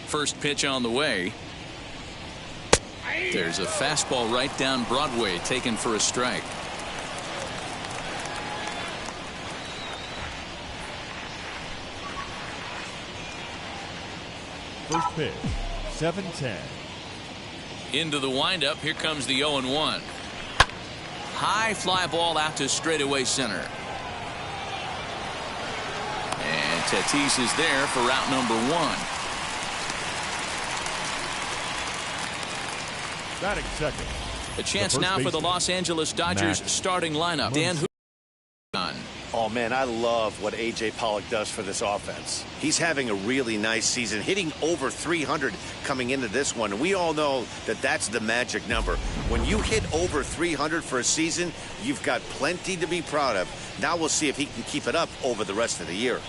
First pitch on the way. There's a fastball right down Broadway, taken for a strike. First pitch, 7-10. Into the windup. Here comes the 0-1. High fly ball out to straightaway center. And Tatis is there for out number 1. Batting second. A chance now for the Los Angeles Dodgers starting lineup. Dan, who on? Oh, man, I love what A.J. Pollock does for this offense. He's having a really nice season, hitting over 300 coming into this one. And we all know that that's the magic number. When you hit over 300 for a season, you've got plenty to be proud of. Now we'll see if he can keep it up over the rest of the year.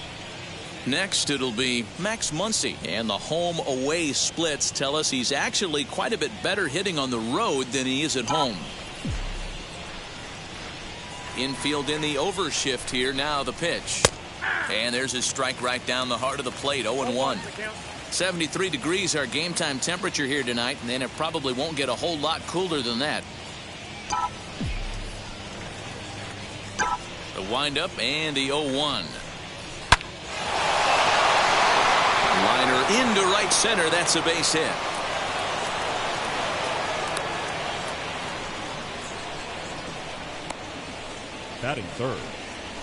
Next, it'll be Max Muncy. And the home-away splits tell us he's actually quite a bit better hitting on the road than he is at home. Infield in the overshift here. Now the pitch. And there's his strike right down the heart of the plate. 0-1. 73 degrees our game time temperature here tonight, and then it probably won't get a whole lot cooler than that. The windup and the 0-1. Liner into right center. That's a base hit. Batting third,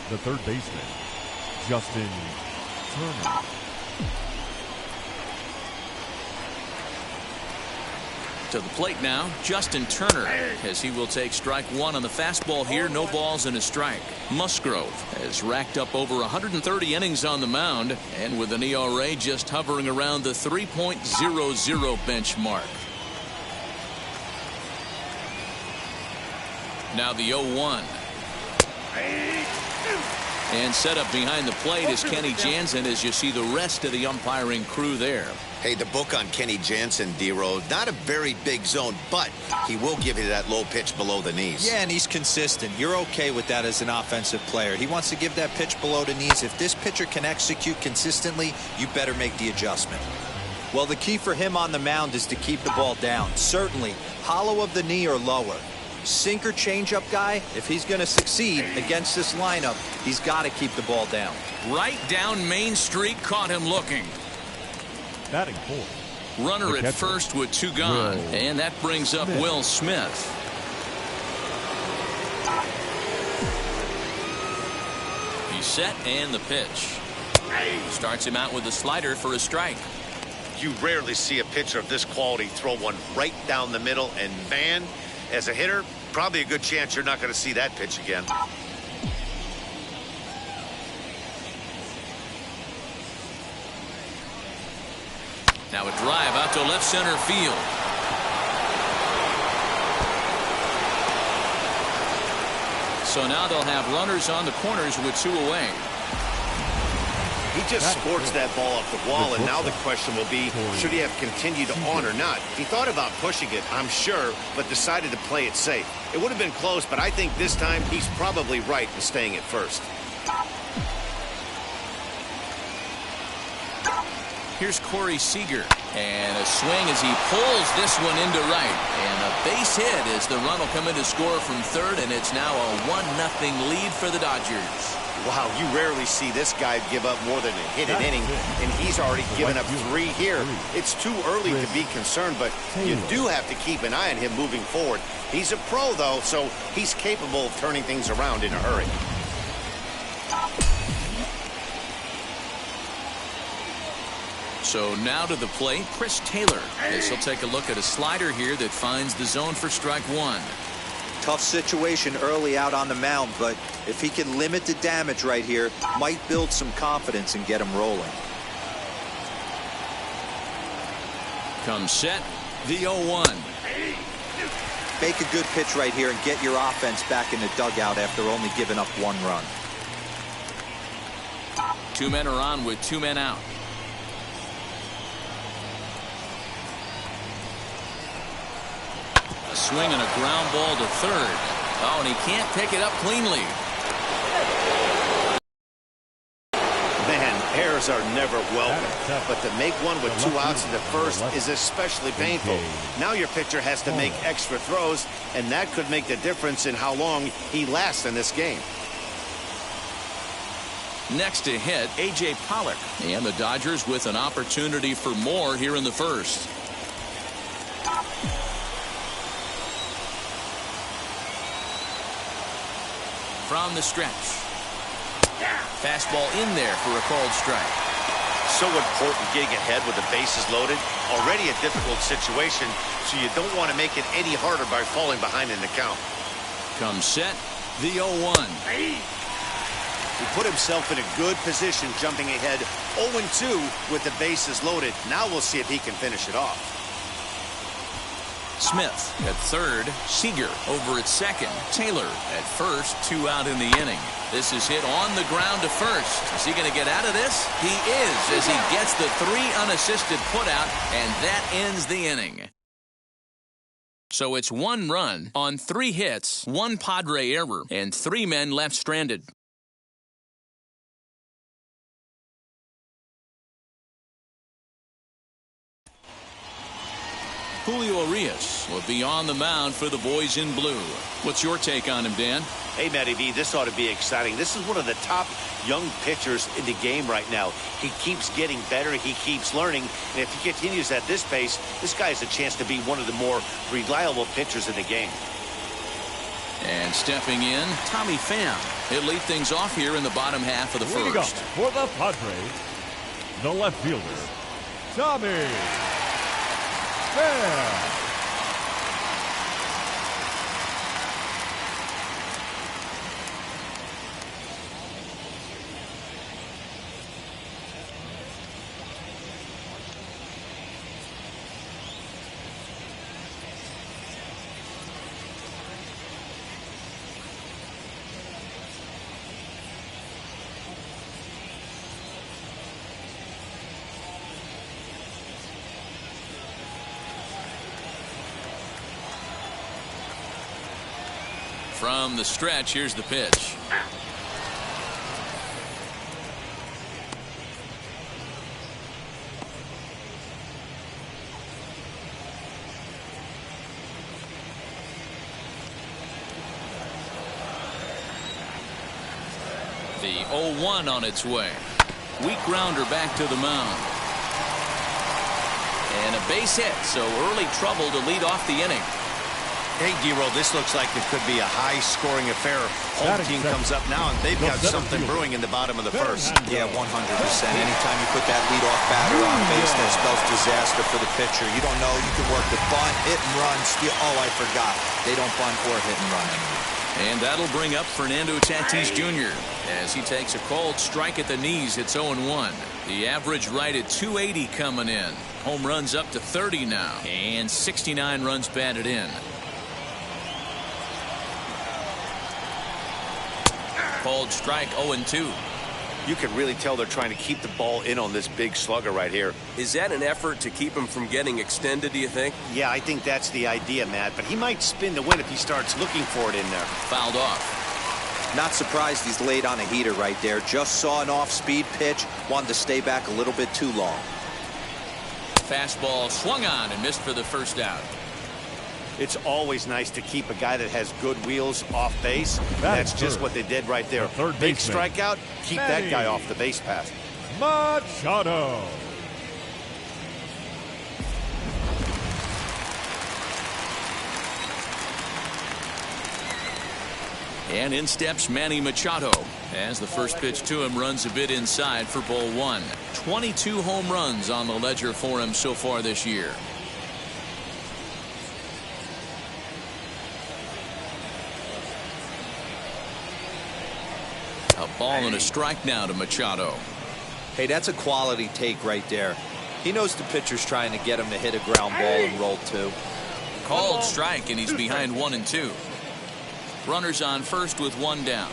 the third baseman, Justin Turner. To the plate now, Justin Turner, as he will take strike 1 on the fastball here. No balls and a strike. Musgrove has racked up over 130 innings on the mound, and with an ERA just hovering around the 3.00 benchmark. Now the 0-1. And set up behind the plate is Kenny Jansen, as you see the rest of the umpiring crew there. Hey, the book on Kenny Jansen, D-Row, not a very big zone, but he will give you that low pitch below the knees. Yeah, and he's consistent. You're okay with that as an offensive player. He wants to give that pitch below the knees. If this pitcher can execute consistently, you better make the adjustment. Well, the key for him on the mound is to keep the ball down. Certainly, hollow of the knee or lower. Sinker changeup guy, if he's going to succeed against this lineup, he's got to keep the ball down. Right down Main Street, caught him looking. Batting fourth. Runner at first with 2 gone. And that brings up Will Smith. He's set, and the pitch. Starts him out with a slider for a strike. You rarely see a pitcher of this quality throw one right down the middle, and man, as a hitter, probably a good chance you're not going to see that pitch again. Now a drive out to left center field. So now they'll have runners on the corners with 2 away. He just scorched that ball off the wall, and now the question will be, should he have continued on or not? He thought about pushing it, I'm sure, but decided to play it safe. It would have been close, but I think this time he's probably right in staying at first. Here's Corey Seager, and a swing as he pulls this one into right, and a base hit as the run will come in to score from third, and it's now a 1-0 lead for the Dodgers. Wow, you rarely see this guy give up more than a hit an inning, and he's already given up 3 here. It's too early to be concerned, but you do have to keep an eye on him moving forward. He's a pro, though, so he's capable of turning things around in a hurry. So now to the plate, Chris Taylor, as he'll take a look at a slider here that finds the zone for strike 1. Tough situation early out on the mound, but if he can limit the damage right here, might build some confidence and get him rolling. Comes set, the 0-1. Make a good pitch right here and get your offense back in the dugout after only giving up 1 run. 2 men are on with 2 men out. A swing and a ground ball to third. Oh, and he can't pick it up cleanly. Man, Errors are never welcome, but to make one with 2 outs in the first is especially painful. Now your pitcher has to make extra throws, and that could make the difference in how long he lasts in this game. Next to hit, A.J. Pollock. And the Dodgers with an opportunity for more here in the first. From the stretch. Fastball in there for a called strike. So important getting ahead with the bases loaded. Already a difficult situation, so you don't want to make it any harder by falling behind in the count. Comes set, the 0-1. He put himself in a good position jumping ahead 0-2 with the bases loaded. Now we'll see if he can finish it off. Smith at third, Seager over at second, Taylor at first, 2 out in the inning. This is hit on the ground to first. Is he going to get out of this? He is, as he gets the 3 unassisted putout, and that ends the inning. So it's 1 run on 3 hits, 1 Padre error, and 3 men left stranded. Julio Urias will be on the mound for the boys in blue. What's your take on him, Dan? Hey, Matty V, this ought to be exciting. This is one of the top young pitchers in the game right now. He keeps getting better. He keeps learning. And if he continues at this pace, this guy has a chance to be one of the more reliable pitchers in the game. And stepping in, Tommy Pham. He'll lead things off here in the bottom half of the Leading first. up for the Padres, the left fielder, Tommy Pham. From the stretch, here's the pitch. The 0-1 on its way. Weak grounder back to the mound. And a base hit, so early trouble to lead off the inning. Hey, Giro, this looks like it could be a high-scoring affair. Home team comes up now, and they've got something brewing in the bottom of the first. Yeah, 100%. Anytime you put that leadoff batter on base, that spells disaster for the pitcher. You don't know. You can work the bunt, hit and run, steal. Oh, I forgot. They don't bunt or hit and run anymore. And that'll bring up Fernando Tatis Jr. as he takes a called strike at the knees. It's 0-1. The average right at 280 coming in. Home runs up to 30 now, and 69 runs batted in. Called strike 0-2. You can really tell they're trying to keep the ball in on this big slugger right here. Is that an effort to keep him from getting extended, do you think? Yeah, I think that's the idea, Matt. But he might spin the win if he starts looking for it in there. Fouled off. Not surprised he's laid on a heater right there. Just saw an off-speed pitch. Wanted to stay back a little bit too long. Fastball swung on and missed for the first out. It's always nice to keep a guy that has good wheels off base. That's just what they did right there. Big strikeout, keep that guy off the base path. Machado. And in steps Manny Machado as the first pitch to him runs a bit inside for ball 1. 22 home runs on the ledger for him so far this year. A ball and a strike now to Machado. Hey, that's a quality take right there. He knows the pitcher's trying to get him to hit a ground ball and roll 2. Called strike, and he's behind 1 and 2. Runners on first with 1 down.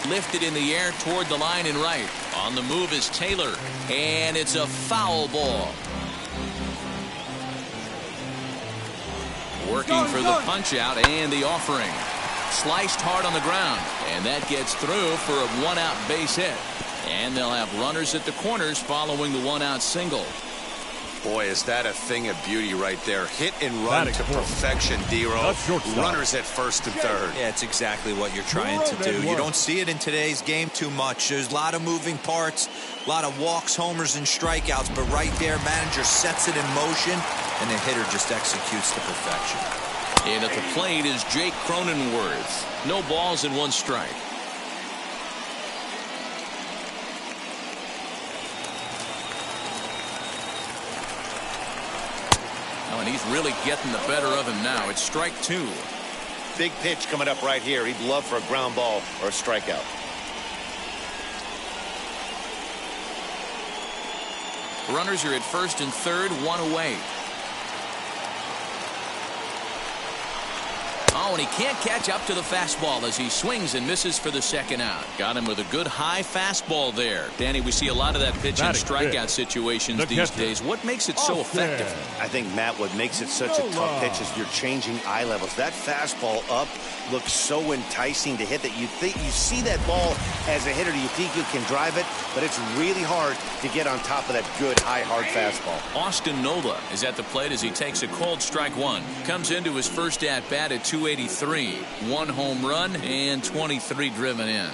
Lifted in the air toward the line and right. On the move is Taylor, and it's a foul ball. Working for the punch out and the offering. Sliced hard on the ground, and that gets through for a 1-out base hit. And they'll have runners at the corners following the one-out single. Boy, is that a thing of beauty right there. Hit and run to perfection, D-Row. Runners at first and third. Yeah, it's exactly what you're trying to do. You don't see it in today's game too much. There's a lot of moving parts, a lot of walks, homers, and strikeouts. But right there, manager sets it in motion, and the hitter just executes to perfection. And at the plate is Jake Cronenworth. No balls and one strike. And he's really getting the better of him now. It's strike two. Big pitch coming up right here. He'd love for a ground ball or a strikeout. Runners are at first and third, one away. Oh, and he can't catch up to the fastball as he swings and misses for the second out. Got him with a good high fastball there. Danny, we see a lot of that pitch in strikeout situations these days. What makes it so effective? I think, Matt, what makes it such a tough pitch is you're changing eye levels. That fastball up looks so enticing to hit that you think you see that ball as a hitter. You think you can drive it, but it's really hard to get on top of that good high hard fastball. Austin Nola is at the plate as he takes a cold strike one. Comes into his first at bat at 283. One home run and 23 driven in.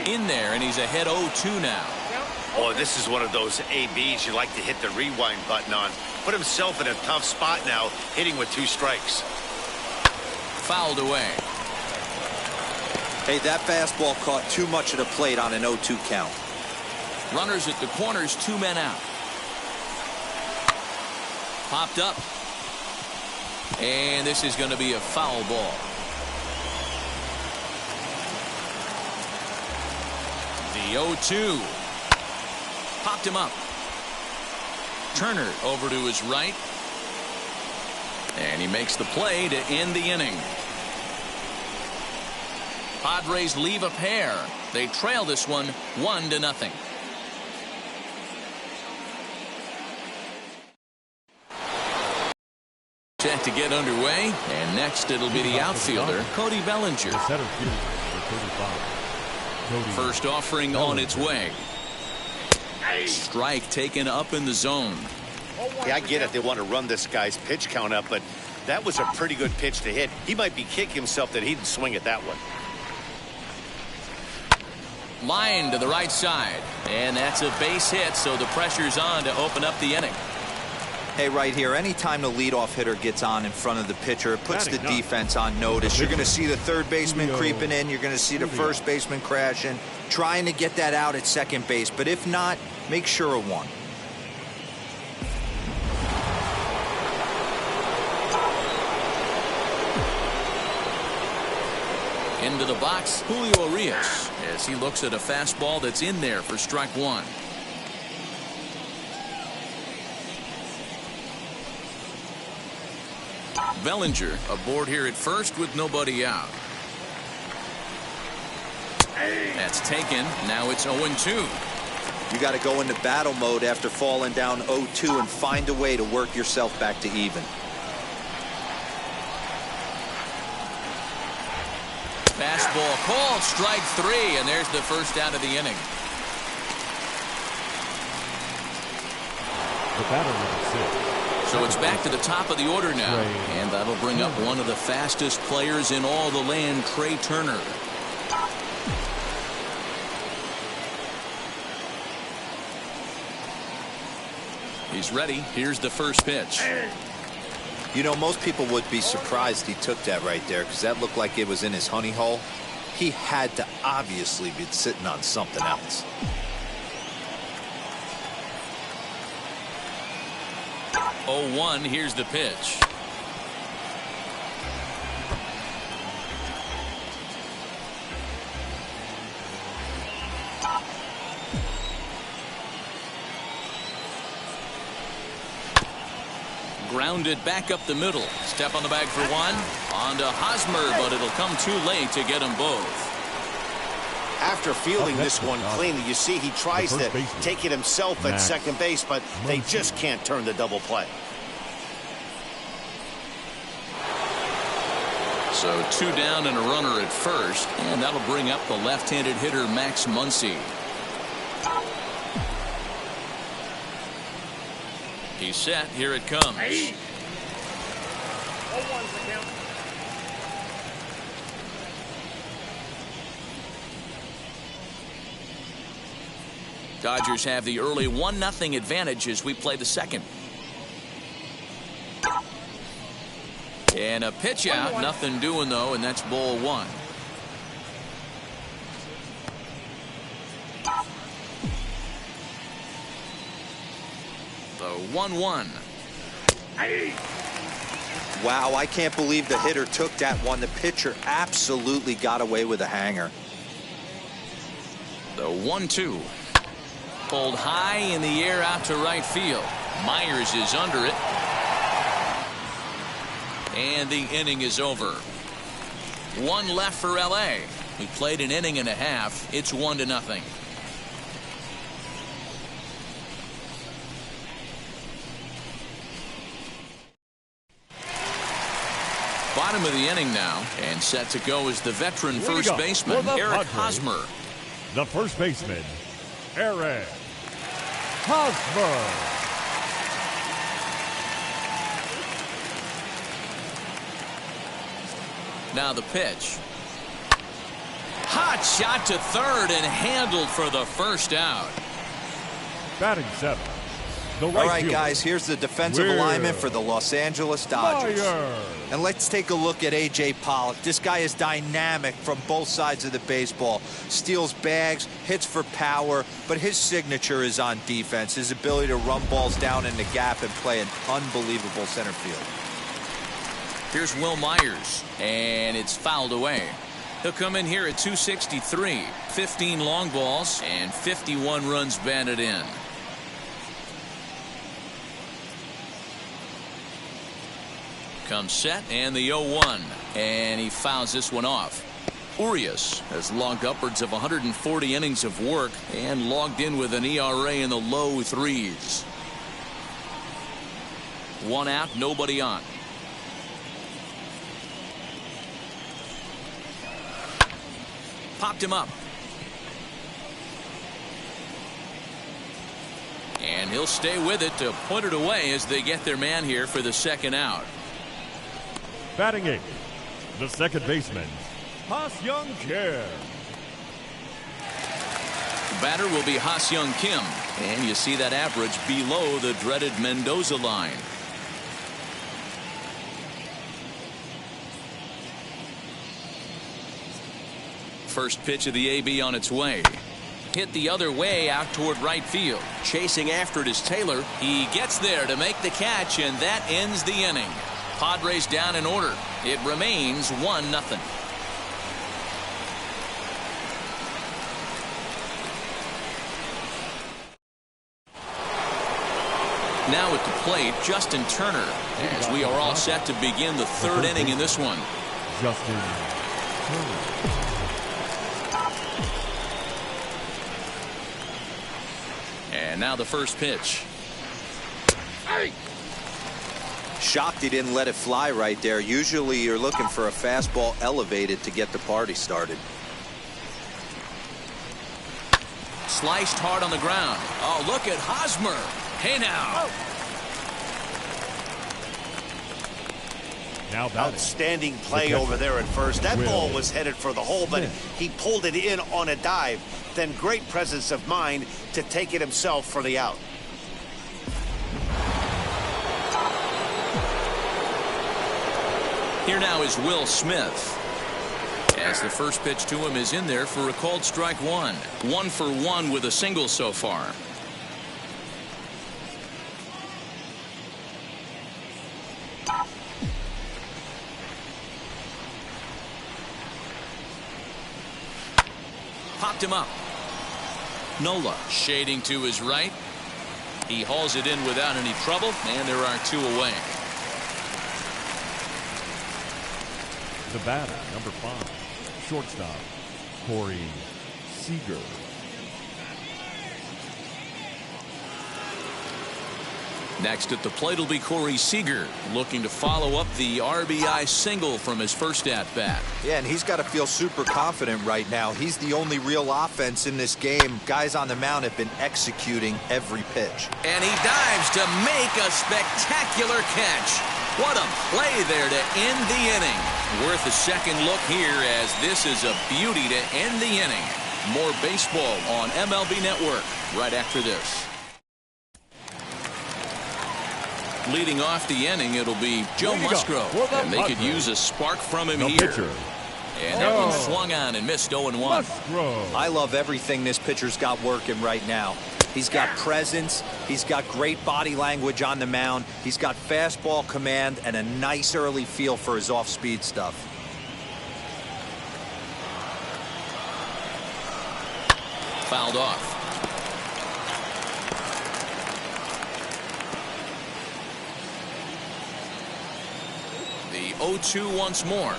In there, and he's ahead 0-2 now. Oh, this is one of those ABs you like to hit the rewind button on. Put himself in a tough spot now, hitting with 2 strikes. Fouled away. Hey, that fastball caught too much of the plate on an 0-2 count. Runners at the corners, 2 men out. Popped up. And this is going to be a foul ball. The 0-2. Popped him up. Turner over to his right. And he makes the play to end the inning. Padres leave a pair. They trail this one 1-0. Set to get underway, and next it'll be the outfielder, Cody Bellinger. First offering on its way. Strike taken up in the zone. Yeah, I get it. They want to run this guy's pitch count up, but that was a pretty good pitch to hit. He might be kicking himself that he didn't swing at that one. Line to the right side, and that's a base hit, so the pressure's on to open up the inning. Hey, right here, anytime the leadoff hitter gets on in front of the pitcher, it puts the defense on notice. You're going to see the third baseman creeping in. You're going to see the first baseman crashing, trying to get that out at second base. But if not, make sure of one. Into the box, Julio Urias, as he looks at a fastball that's in there for strike one. Bellinger aboard here at first with nobody out. That's taken. Now it's 0-2. You got to go into battle mode after falling down 0-2 and find a way to work yourself back to even. Fastball called, strike 3, and there's the first out of the inning. The batter number 6. So it's back to the top of the order now, and that'll bring up one of the fastest players in all the land, Trey Turner. He's ready. Here's the first pitch. You know, most people would be surprised he took that right there because that looked like it was in his honey hole. He had to obviously be sitting on something else. Oh, 1. Here's the pitch. Grounded back up the middle. Step on the bag for 1. On to Hosmer, but it'll come too late to get them both. After fielding this one cleanly, you see he tries to take it himself at second base, but they just can't turn the double play. So 2 down and a runner at first, and that'll bring up the left-handed hitter Max Muncy. He's set. Here it comes. Dodgers have the early 1-0 advantage as we play the second. And a pitch out. Nothing doing, though, and that's ball 1. The 1-1. Wow, I can't believe the hitter took that one. The pitcher absolutely got away with a hanger. The 1-2. Pulled high in the air out to right field. Myers is under it. And the inning is over. 1 left for L.A. We played an inning and a half. It's 1-0. Bottom of the inning now, and set to go is the veteran first baseman Eric Hosmer. The first baseman, Eric Hosmer. Now the pitch. Hot shot to third and handled for the first out. Batting 7. All right, guys, here's the defensive alignment for the Los Angeles Dodgers. And let's take a look at A.J. Pollock. This guy is dynamic from both sides of the baseball. Steals bags, hits for power, but his signature is on defense. His ability to run balls down in the gap and play an unbelievable center field. Here's Will Myers, and it's fouled away. He'll come in here at 263. 15 long balls and 51 runs batted in. Comes set, and the 0-1, and he fouls this one off. Urias has logged upwards of 140 innings of work and logged in with an ERA in the low 3s. 1 out, nobody on. Popped him up. And he'll stay with it to put it away as they get their man here for the second out. Batting 8, the second baseman, Ha-Seong Kim. The batter will be Ha-Seong Kim, and you see that average below the dreaded Mendoza line. First pitch of the AB on its way. Hit the other way out toward right field. Chasing after it is Taylor. He gets there to make the catch, and that ends the inning. Padres down in order. It remains 1-0. Now at the plate, Justin Turner, as we are all set to begin the third inning in this one. Justin Turner. And now the first pitch. Shocked he didn't let it fly right there. Usually you're looking for a fastball elevated to get the party started. Sliced hard on the ground. Oh, look at Hosmer. Hey now. Now batting. Outstanding play over there at first. That ball was headed for the hole, but he pulled it in on a dive. Then great presence of mind to take it himself for the out. Here now is Will Smith, as the first pitch to him is in there for a called strike 1. 1 for 1 with a single so far. Popped him up. Nola shading to his right. He hauls it in without any trouble, and there are 2 away. The batter, number 5, shortstop, Corey Seager. Next at the plate will be Corey Seager, looking to follow up the RBI single from his first at-bat. Yeah, and he's got to feel super confident right now. He's the only real offense in this game. Guys on the mound have been executing every pitch. And he dives to make a spectacular catch. What a play there to end the inning. Worth a second look here, as this is a beauty to end the inning. More baseball on MLB Network right after this. Leading off the inning, it'll be Joe Musgrove, and they could use a spark from him here. Pitcher. And that one swung on and missed 0-1. I love everything this pitcher's got working right now. He's got presence, he's got great body language on the mound, he's got fastball command and a nice early feel for his off-speed stuff. Fouled off. The 0-2 once more.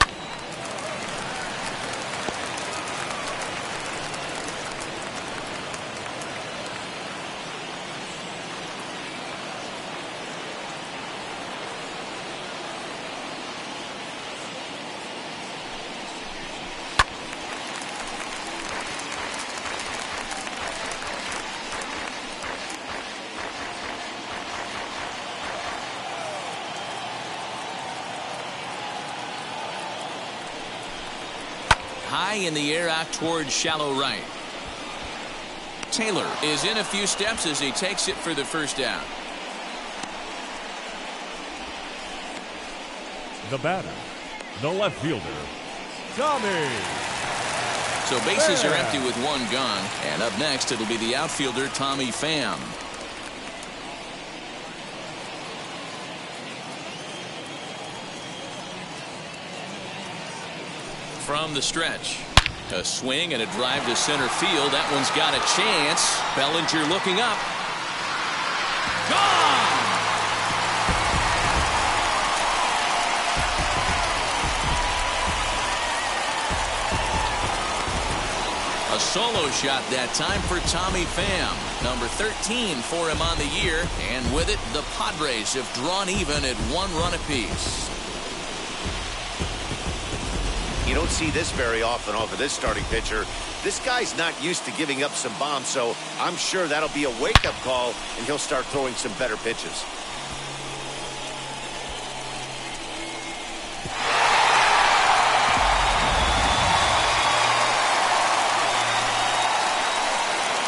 High in the air out towards shallow right. Taylor is in a few steps as he takes it for the first down. The batter, the left fielder, Tommy. So bases are empty with one gone, and up next it'll be the outfielder Tommy Pham. From the stretch, a swing and a drive to center field. That one's got a chance. Bellinger looking up. Gone! A solo shot that time for Tommy Pham. Number 13 for him on the year. And with it, the Padres have drawn even at 1 run apiece. You don't see this very often off of this starting pitcher. This guy's not used to giving up some bombs, so I'm sure that'll be a wake-up call, and he'll start throwing some better pitches.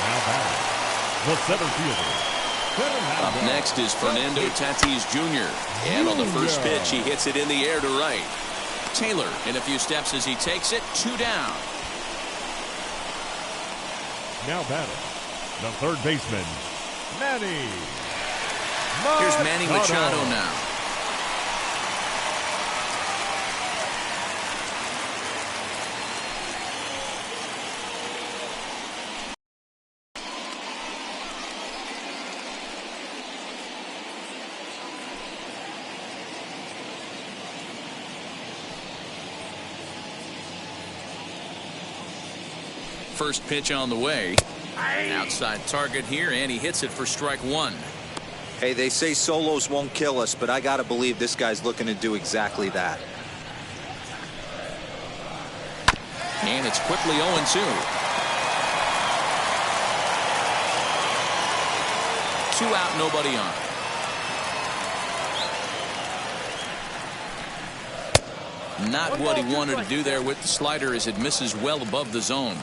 Now batting, the center fielder. Up next is Fernando Tatis Jr. And on the first pitch, he hits it in the air to right. Taylor in a few steps as he takes it. 2 down. Now batting, the third baseman, Manny. Here's Manny Machado now. First pitch on the way. Outside target here, and he hits it for strike 1. Hey, they say solos won't kill us, but I gotta believe this guy's looking to do exactly that. And it's quickly 0-2. 2 out, nobody on. Not what he wanted to do there with the slider, as it misses well above the zone.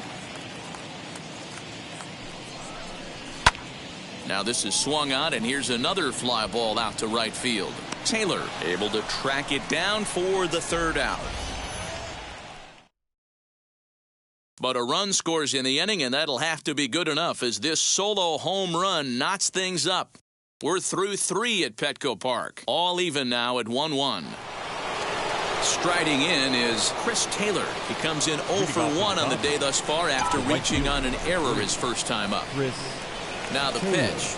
Now this is swung on, and here's another fly ball out to right field. Taylor able to track it down for the 3rd out. But a run scores in the inning, and that'll have to be good enough, as this solo home run knots things up. We're through 3 at Petco Park. All even now at 1-1. Striding in is Chris Taylor. He comes in 0 for 1 on the day thus far after reaching on an error his first time up. Now the pitch.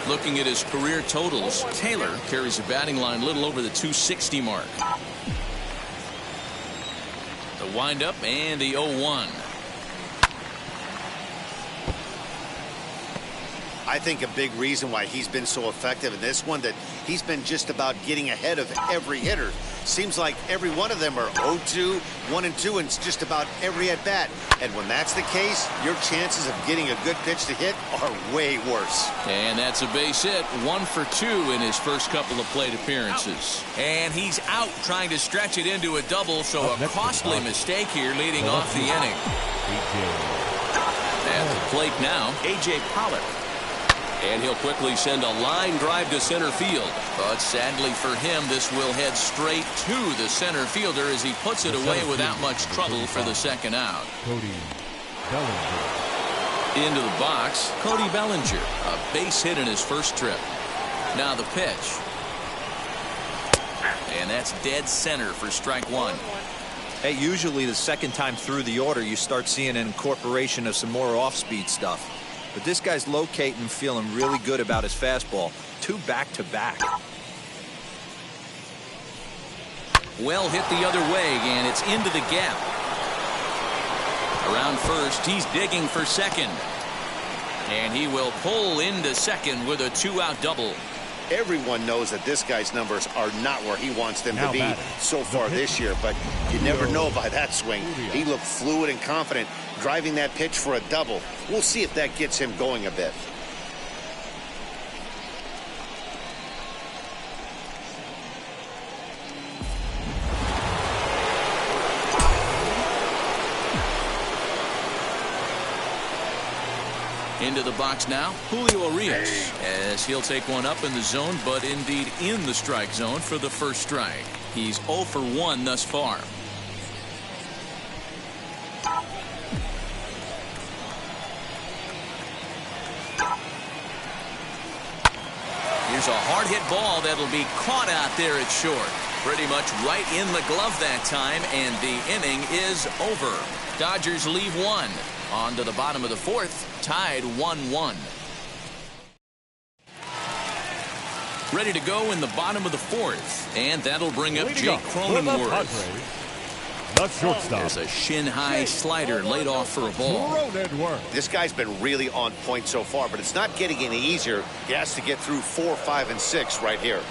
Looking at his career totals, Taylor carries a batting line little over the 260 mark. The windup and the 0-1. I think a big reason why he's been so effective in this one, that he's been just about getting ahead of every hitter. Seems like every one of them are 0-2, 1-2, and it's just about every at-bat. And when that's the case, your chances of getting a good pitch to hit are way worse. And that's a base hit. 1 for 2 in his first couple of plate appearances. And he's out trying to stretch it into a double, so a costly mistake here leading off the inning. At the plate now, A.J. Pollock. And he'll quickly send a line drive to center field. But sadly for him, this will head straight to the center fielder as he puts it away without much trouble for the second out. Cody Bellinger. Into the box, Cody Bellinger. A base hit in his first trip. Now the pitch. And that's dead center for strike one. Hey, usually the second time through the order, you start seeing an incorporation of some more off-speed stuff. But this guy's locating, feeling really good about his fastball. 2 back-to-back. Well hit the other way, and it's into the gap. Around first, he's digging for second. And he will pull into second with a 2-out double. Everyone knows that this guy's numbers are not where he wants them to be so far this year, but you never know by that swing. He looked fluid and confident driving that pitch for a double. We'll see if that gets him going a bit. Into the box now, Julio Urias, as he'll take one up in the zone, but indeed in the strike zone for the first strike. He's 0 for 1 thus far. Here's a hard hit ball that'll be caught out there at short. Pretty much right in the glove that time, and the inning is over. Dodgers leave one. On to the bottom of the fourth, tied 1-1. Ready to go in the bottom of the fourth, and that'll bring up Jake Cronenworth. The shortstop. There's a shin-high slider laid off for a ball. This guy's been really on point so far, but it's not getting any easier. He has to get through 4, 5, and 6 right here.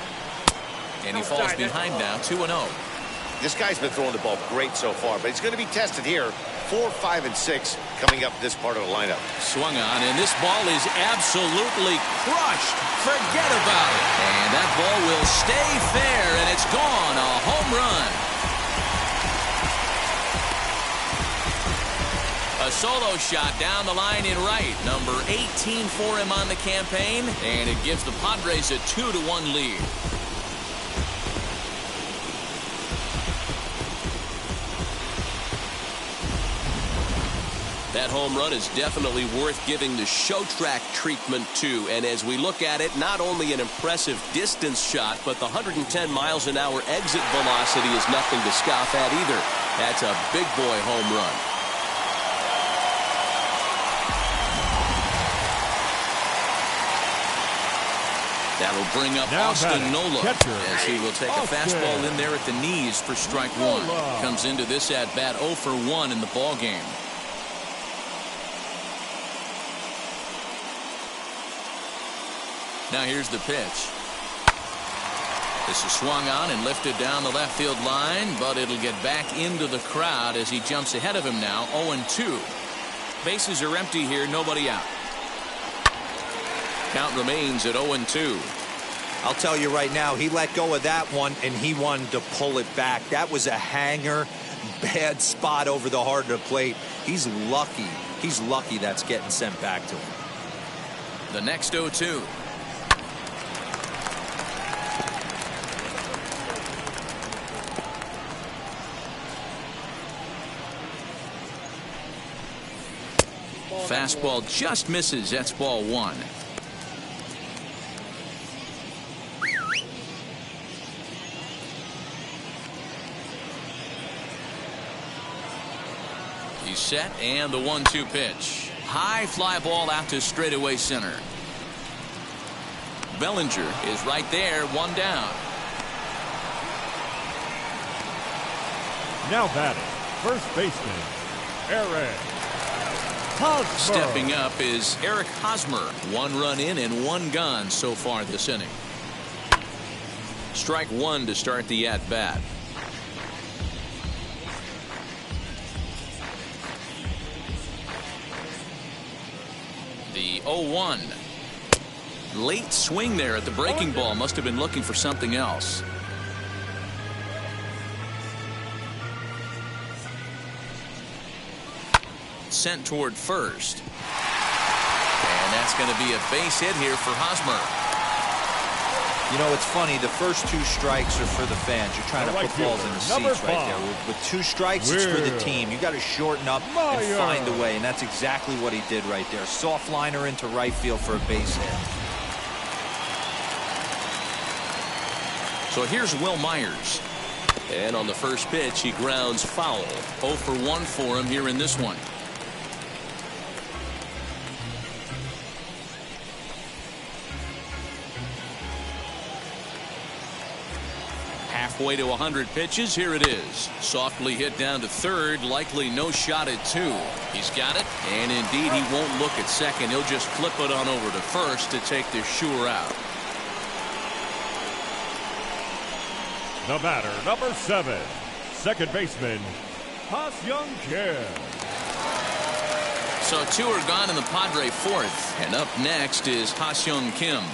And he falls behind now, 2-0. This guy's been throwing the ball great so far, but he's going to be tested here. 4, 5, and 6 coming up this part of the lineup. Swung on, and this ball is absolutely crushed. Forget about it. And that ball will stay fair, and it's gone. A home run. A solo shot down the line in right. Number 18 for him on the campaign, and it gives the Padres a 2-1 lead. That home run is definitely worth giving the show track treatment to. And as we look at it, not only an impressive distance shot, but the 110 miles an hour exit velocity is nothing to scoff at either. That's a big boy home run. That'll bring up Austin Nola as he will take a fastball in there at the knees for strike one. Comes into this at bat 0 for 1 in the ball game. Now here's the pitch. This is swung on and lifted down the left field line, but it'll get back into the crowd as he jumps ahead of him now, 0-2. Bases are empty here, nobody out. Count remains at 0-2. I'll tell you right now, he let go of that one, and he wanted to pull it back. That was a hanger, bad spot over the heart of the plate. He's lucky. He's lucky that's getting sent back to him. The next 0-2. Fastball just misses. That's ball one. He's set, and the 1-2 pitch. High fly ball out to straightaway center. Bellinger is right there, one down. Now batting, first baseman, Aaron. Hosmer. Stepping up is Eric Hosmer. 1 run in and 1 gone so far this inning. Strike 1 to start the at-bat. The 0-1. Late swing there at the breaking ball. Must have been looking for something else. Sent toward first. And that's going to be a base hit here for Hosmer. You know, it's funny. The first 2 strikes are for the fans. You're trying to put balls in the seats right there. With 2 strikes, it's for the team. You got to shorten up and find a way, and that's exactly what he did right there. Soft liner into right field for a base hit. So here's Will Myers. And on the first pitch, he grounds foul. 0 for 1 for him here in this one. Halfway to 100 pitches. Here it is. Softly hit down to third. Likely no shot at 2. He's got it. And indeed, he won't look at second. He'll just flip it on over to first to take the sure out. The batter, number 7, second baseman, Ha-Seong Kim. So 2 are gone in the Padre 4th. And up next is Ha-Seong Kim.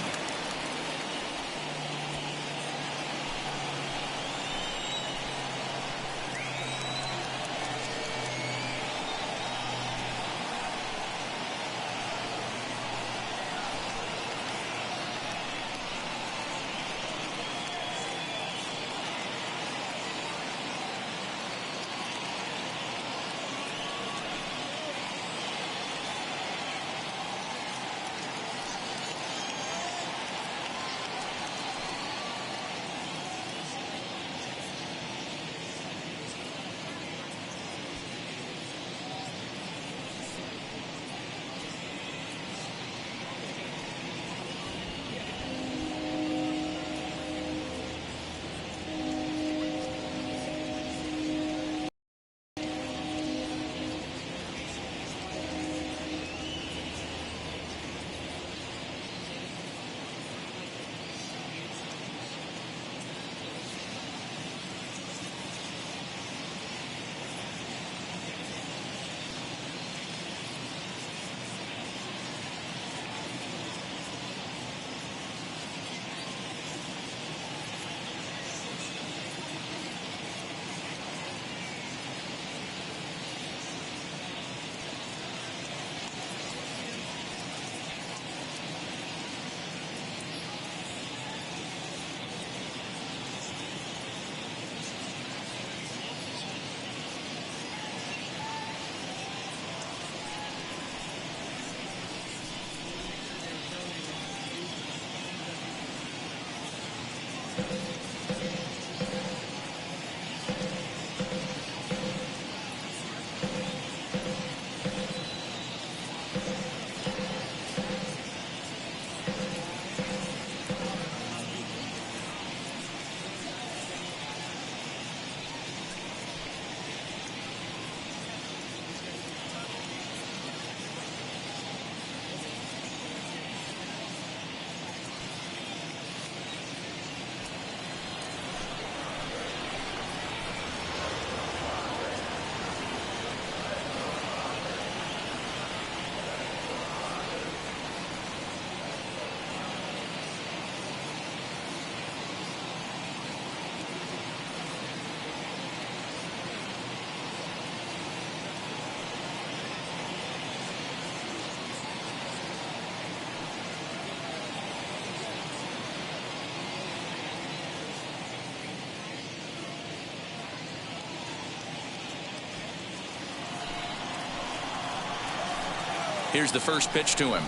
Here's the first pitch to him.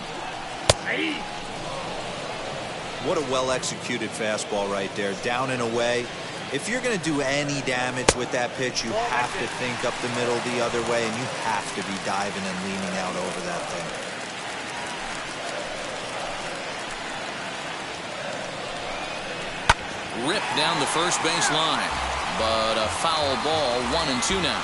What a well-executed fastball right there. Down and away. If you're going to do any damage with that pitch, you have to think up the middle the other way, and you have to be diving and leaning out over that thing. Ripped down the first base line, but a foul ball. 1-2 now.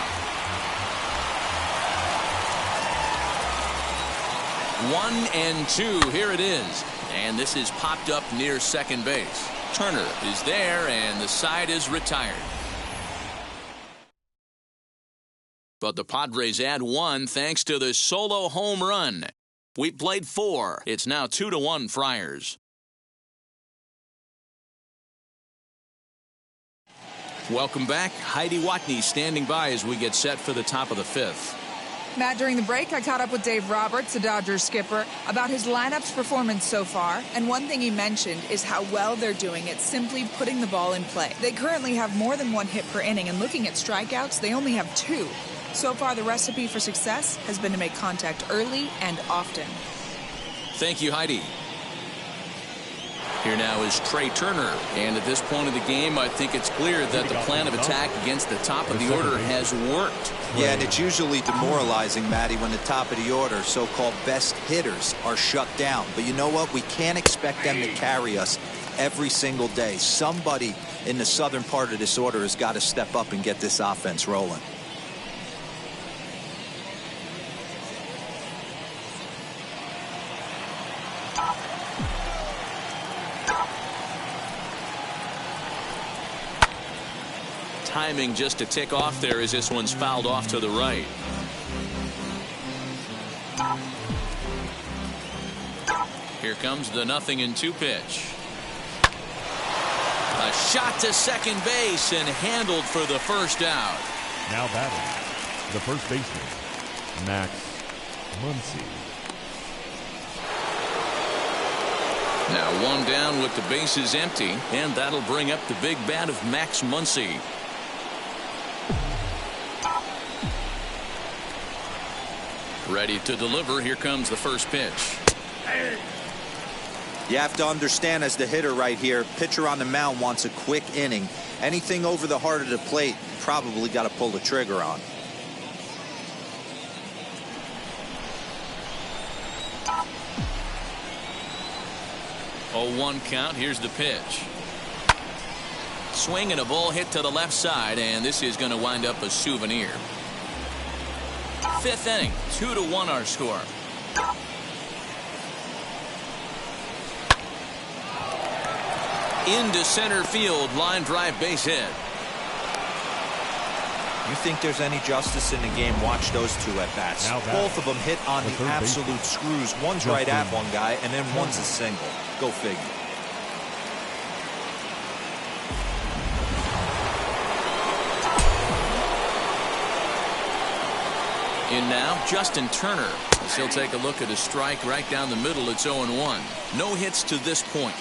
1-2. Here it is. And this is popped up near second base. Turner is there, and the side is retired. But the Padres add 1 thanks to the solo home run. We played 4. It's now 2-1 Friars. Welcome back. Heidi Watney standing by as we get set for the top of the 5th. Matt, during the break, I caught up with Dave Roberts, the Dodgers skipper, about his lineup's performance so far. And one thing he mentioned is how well they're doing at simply putting the ball in play. They currently have more than 1 hit per inning, and looking at strikeouts, they only have 2. So far, the recipe for success has been to make contact early and often. Thank you, Heidi. Here now is Trey Turner. And at this point of the game, I think it's clear that the plan of attack against the top of the order has worked. Yeah, and it's usually demoralizing, Matty, when the top of the order, so-called best hitters, are shut down. But you know what? We can't expect them to carry us every single day. Somebody in the southern part of this order has got to step up and get this offense rolling. Timing just to tick off there as this one's fouled off to the right. Here comes the 0-2 pitch. A shot to second base and handled for the first out. Now batting, the first baseman, Max Muncy. Now 1 down with the bases empty, and that'll bring up the big bat of Max Muncy. Ready to deliver. Here comes the first pitch. You have to understand, as the hitter right here, pitcher on the mound wants a quick inning. Anything over the heart of the plate, probably got to pull the trigger on. Oh, 1 count. Here's the pitch. Swing and a ball hit to the left side, and this is going to wind up a souvenir. 5th inning, 2-1 our score. Into center field, line drive, base hit. You think there's any justice in the game? Watch those 2 at bats. Both of them hit on the absolute screws. One's right at one guy, and then one's a single. Go figure. In now, Justin Turner. As he'll take a look at a strike right down the middle. It's 0-1. No hits to this point.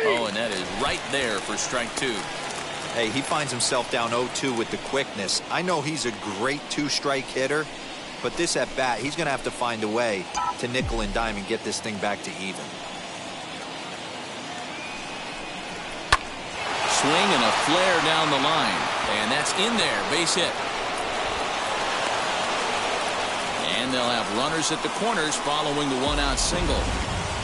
Oh, and that is right there for strike 2. Hey, he finds himself down 0-2 with the quickness. I know he's a great 2-strike hitter, but this at bat, he's going to have to find a way to nickel and dime and get this thing back to even. Swing and a flare down the line, and that's in there, base hit. And they'll have runners at the corners following the 1-out single.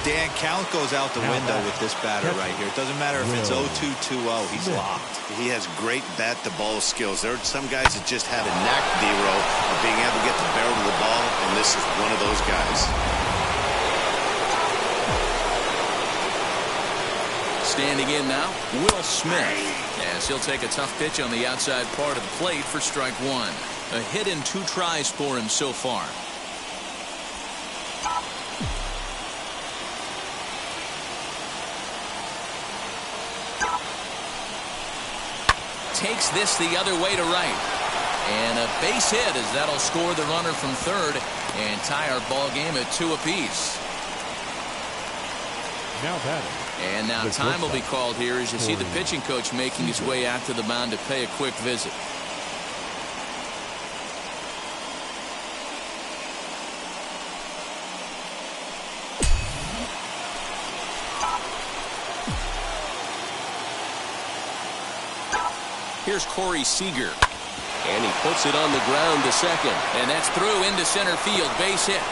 Dan, count goes out the window with this batter right here. It doesn't matter if it's 0-2, 2-0. He's locked. He has great bat-to-ball skills. There are some guys that just have a knack, D-Row, of being able to get the barrel of the ball, and this is one of those guys. Standing in now, Will Smith, as he'll take a tough pitch on the outside part of the plate for strike 1. A hit in 2 tries for him so far. Takes this the other way to right. And a base hit as that'll score the runner from third and tie our ball game at 2 apiece. Now batting. And now time will be called here as you see the pitching coach making his way out to the mound to pay a quick visit. Here's Corey Seager. And he puts it on the ground to second. And that's through into center field. Base hit.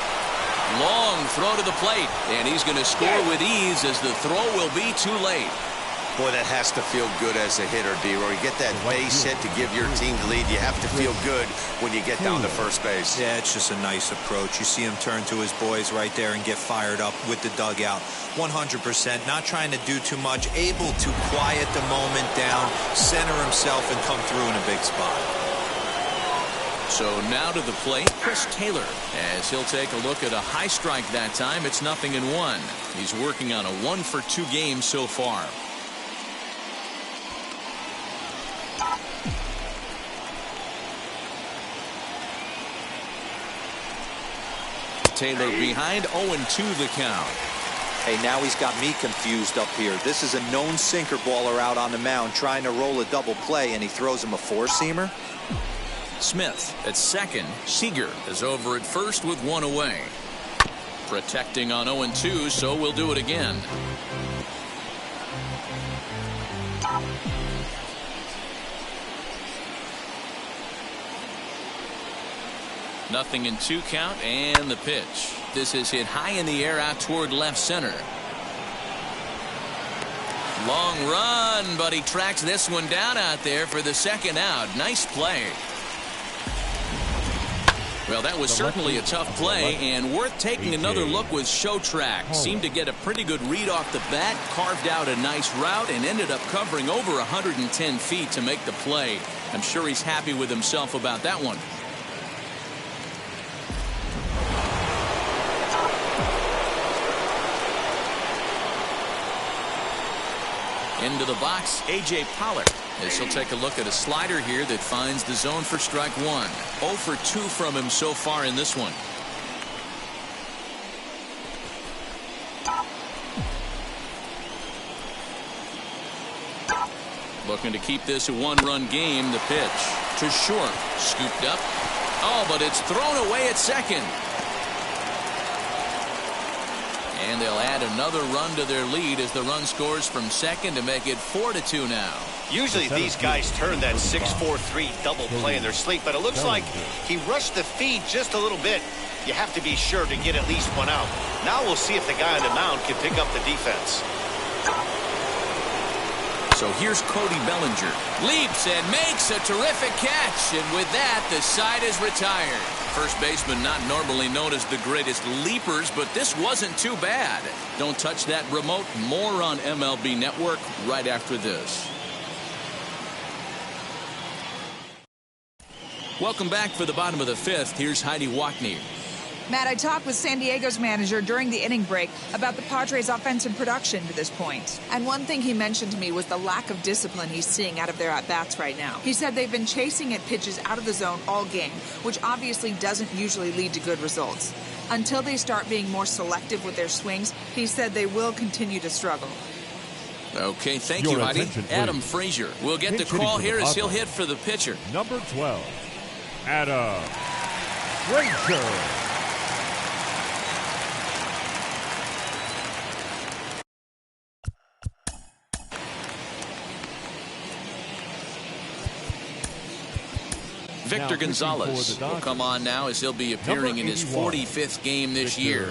Long throw to the plate, and he's going to score with ease as the throw will be too late. Boy, that has to feel good as a hitter, D-Roy. You get that base hit to give your team the lead. You have to feel good when you get down to first base. Yeah, it's just a nice approach. You see him turn to his boys right there and get fired up with the dugout. 100%, not trying to do too much, able to quiet the moment down, center himself, and come through in a big spot. So now to the plate, Chris Taylor, as he'll take a look at a high strike that time. It's 0-1. He's working on a 1-for-2 game so far. Taylor behind, 0-2 the count. Hey, now he's got me confused up here. This is a known sinker baller out on the mound trying to roll a double play, and he throws him a four-seamer. Smith at second. Seager is over at first with one away. Protecting on 0-2, so we'll do it again. Nothing in 2 count, and the pitch. This is hit high in the air out toward left center. Long run, but he tracks this one down out there for the second out. Nice play. Well, that was certainly a tough play, and worth taking another look with Show Track. Seemed to get a pretty good read off the bat, carved out a nice route, and ended up covering over 110 feet to make the play. I'm sure he's happy with himself about that one. Into the box, A.J. Pollock, as he'll take a look at a slider here that finds the zone for strike one. 0 for 2 from him so far in this one. Looking to keep this a one-run game. The pitch to short, scooped up. Oh, but it's thrown away at second. And they'll add another run to their lead as the run scores from second to make it 4-2 now. Usually these guys turn that 6-4-3 double play in their sleep, but it looks like he rushed the feed just a little bit. You have to be sure to get at least one out. Now we'll see if the guy on the mound can pick up the defense. So here's Cody Bellinger. Leaps and makes a terrific catch. And with that, the side is retired. First baseman not normally known as the greatest leapers, but this wasn't too bad. Don't touch that remote. More on MLB Network right after this. Welcome back for the bottom of the fifth. Here's Heidi Wackney. Matt, I talked with San Diego's manager during the inning break about the Padres' offensive production to this point. And one thing he mentioned to me was the lack of discipline he's seeing out of their at-bats right now. He said they've been chasing at pitches out of the zone all game, which obviously doesn't usually lead to good results. Until they start being more selective with their swings, he said they will continue to struggle. Okay, thank you, Heidi. Adam Frazier will get the call here as he'll hit for the pitcher. Number 12, Adam Frazier. Victor Gonzalez will come on now as he'll be appearing in his 45th game this year.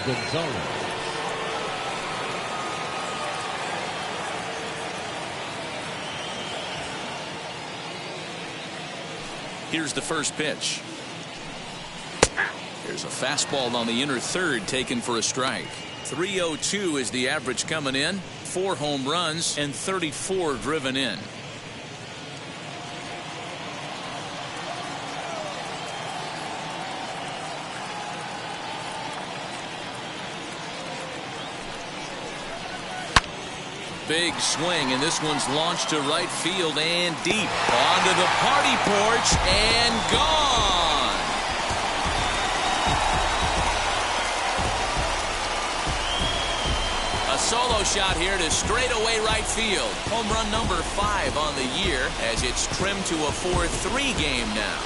Gonzalez. Here's the first pitch. There's a fastball on the inner third taken for a strike. 302 is the average coming in. 4 home runs and 34 driven in. Big swing, and this one's launched to right field and deep. Onto the party porch and gone. A solo shot here to straightaway right field. Home run number 5 on the year as it's trimmed to a 4-3 game now.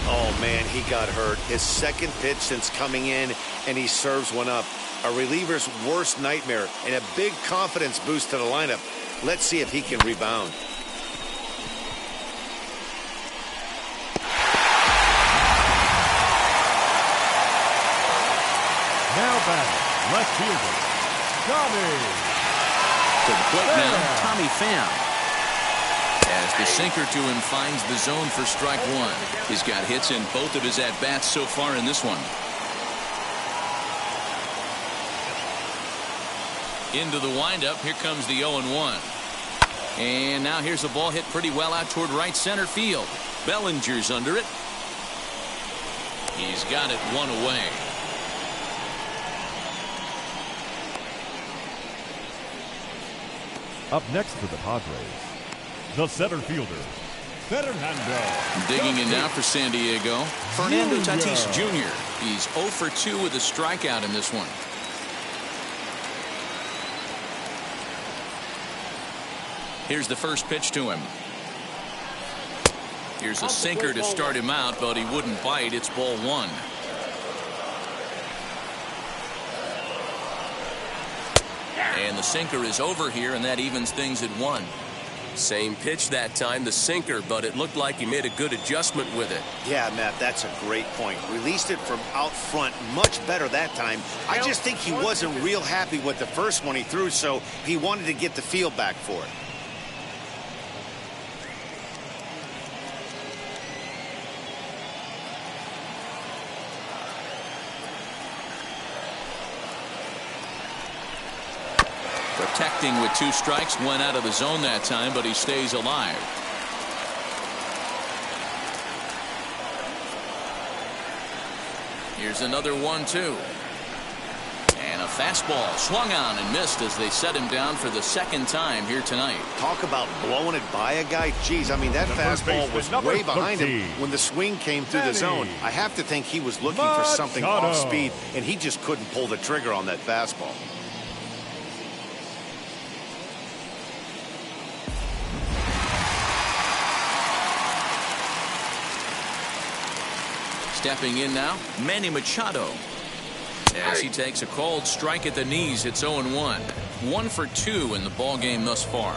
Oh, man, he got hurt. His second pitch since coming in, and he serves one up. A reliever's worst nightmare and a big confidence boost to the lineup. Let's see if he can rebound. left fielder, Tommy. To the plate now, Tommy Pham. As the sinker to him finds the zone for strike one. He's got hits in both of his at-bats so far in this one. Into the windup. Here comes the 0-1. And now here's a ball hit pretty well out toward right center field. Bellinger's under it. He's got it one away. Up next for the Padres, the center fielder, Fernando. Digging in now for San Diego, Fernando Tatis Jr. He's 0 for 2 with a strikeout in this one. Here's the first pitch to him. Here's a sinker to start him out, but he wouldn't bite. It's ball one. And the sinker is over here, and that evens things at 1. Same pitch that time, the sinker, but it looked like he made a good adjustment with it. Yeah, Matt, that's a great point. Released it from out front much better that time. I just think he wasn't real happy with the first one he threw, so he wanted to get the feel back for it. Protecting with 2 strikes, went out of the zone that time, but he stays alive. Here's another 1-2. And a fastball swung on and missed as they set him down for the second time here tonight. Talk about blowing it by a guy. Geez, I mean, that fastball was way behind him when the swing came through the zone. I have to think he was looking for something off speed, and he just couldn't pull the trigger on that fastball. Stepping in now, Manny Machado. As he takes a called strike at the knees, it's 0-1. 1 for 2 in the ball game thus far.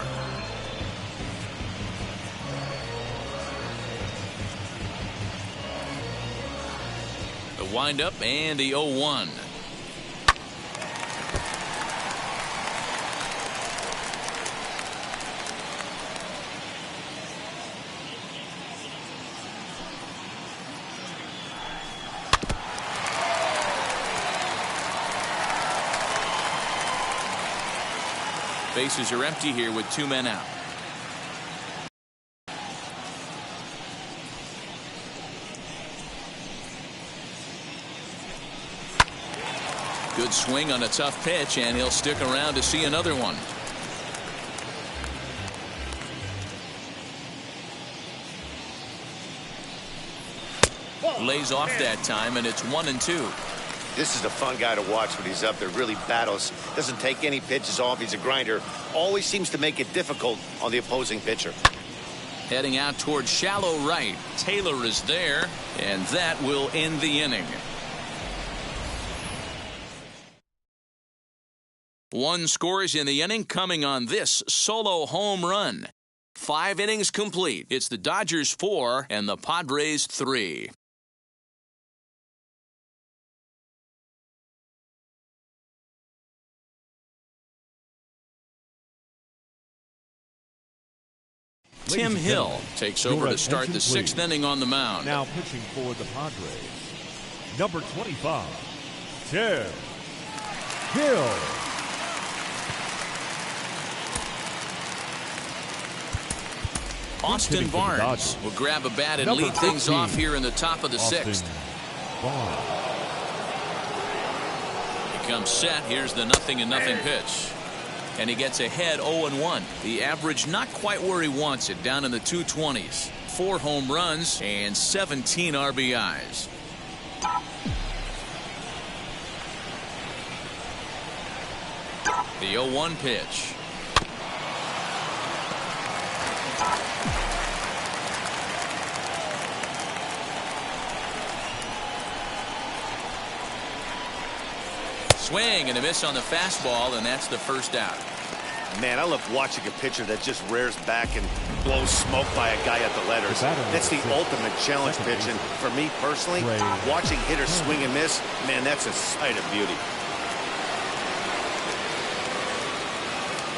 The windup and the 0-1. Bases are empty here with 2 men out. Good swing on a tough pitch, and he'll stick around to see another one. Lays off that time, and it's 1-2. This is a fun guy to watch when he's up there. Really battles. Doesn't take any pitches off. He's a grinder. Always seems to make it difficult on the opposing pitcher. Heading out toward shallow right. Taylor is there, and that will end the inning. 1 scores in the inning coming on this solo home run. 5 innings complete. It's the Dodgers 4 and the Padres 3. Tim Hill takes over to start the 6th inning on the mound. Now pitching for the Padres, number 25, Tim Hill. Austin Barnes will grab a bat and lead things off here in the top of the 6th. He comes set. Here's the 0-0 pitch. And he gets ahead 0-1. The average not quite where he wants it, down in the 220s. 4 home runs and 17 RBIs. The 0-1 pitch. Swing and a miss on the fastball, and that's the first out. Man, I love watching a pitcher that just rears back and blows smoke by a guy at the letters. That's the ultimate challenge pitch, and for me personally, watching hitters swing and miss, man, that's a sight of beauty.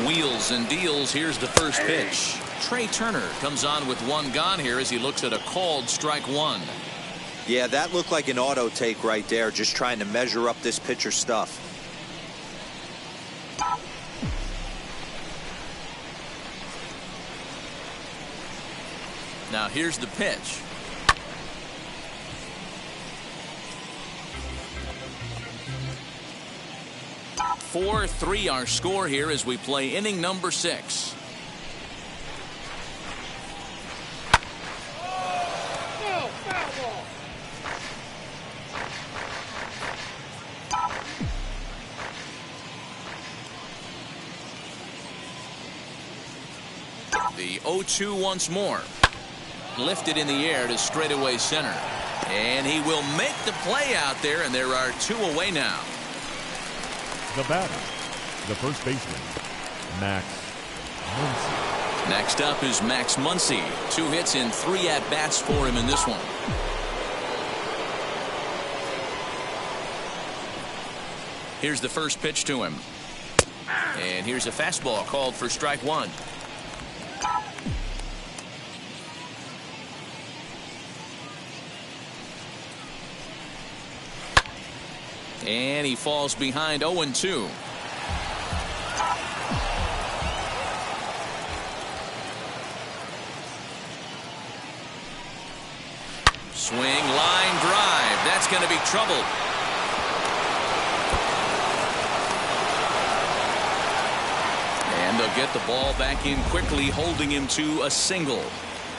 Wheels and deals. Here's the first pitch. Trey Turner comes on with one gone here as he looks at a called strike one. Yeah, that looked like an auto take right there, just trying to measure up this pitcher's stuff. Now here's the pitch. Four, 3 our score here as we play inning number 6. The 0-2 once more. Lifted in the air to straightaway center. And he will make the play out there, and there are 2 away now. The batter, the first baseman, Max Muncy. Next up is Max Muncy. 2 hits in 3 at-bats for him in this one. Here's the first pitch to him. And here's a fastball called for strike one. And he falls behind 0-2. Swing, line drive. That's going to be trouble. And they'll get the ball back in quickly, holding him to a single.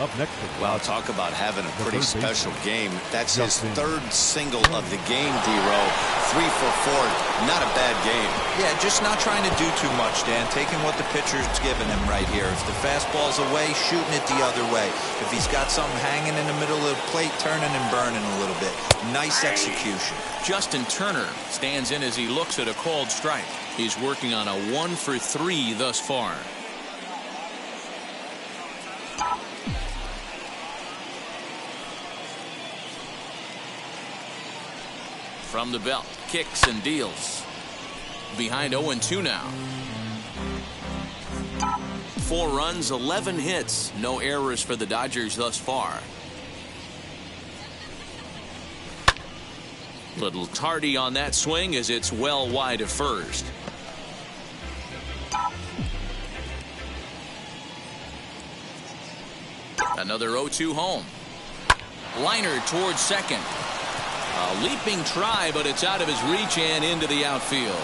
Up next. Well, talk about having a pretty special game. That's his 3rd single of the game, D-Row. 3 for 4. Not a bad game. Yeah, just not trying to do too much, Dan. Taking what the pitcher's giving him right here. If the fastball's away, shooting it the other way. If he's got something hanging in the middle of the plate, turning and burning a little bit. Nice execution. Justin Turner stands in as he looks at a called strike. He's working on a 1 for 3 thus far. From the belt, kicks and deals. Behind 0-2 now. 4 runs, 11 hits. No errors for the Dodgers thus far. Little tardy on that swing as it's well wide of first. Another 0-2 home. Liner towards second. A leaping try, but it's out of his reach and into the outfield.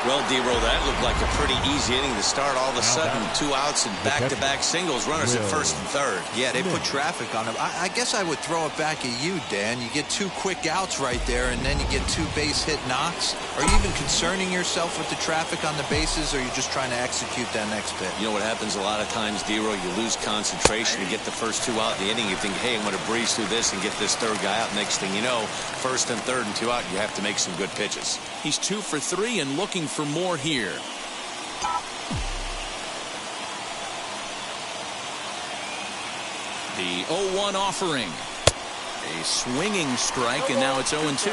Well, D-Row, that looked like a pretty easy inning to start. All of a sudden, 2 outs and back-to-back singles. Runners at first and third. Yeah, they put traffic on him. I guess I would throw it back at you, Dan. You get 2 quick outs right there, and then you get 2 base hit knocks. Are you even concerning yourself with the traffic on the bases, or are you just trying to execute that next pitch? You know what happens a lot of times, D-Row? You lose concentration. You get the first 2 out in the inning. You think, hey, I'm going to breeze through this and get this 3rd guy out. Next thing you know, first and third and 2 out, you have to make some good pitches. He's 2 for 3 and looking for more here. The 0-1 offering. A swinging strike, and now it's 0-2.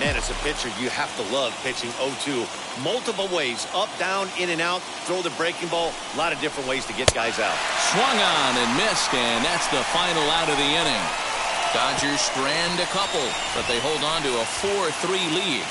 Man, as a pitcher, you have to love pitching 0-2. Multiple ways, up, down, in and out, throw the breaking ball. A lot of different ways to get guys out. Swung on and missed, and that's the final out of the inning. Dodgers strand a couple, but they hold on to a 4-3 lead.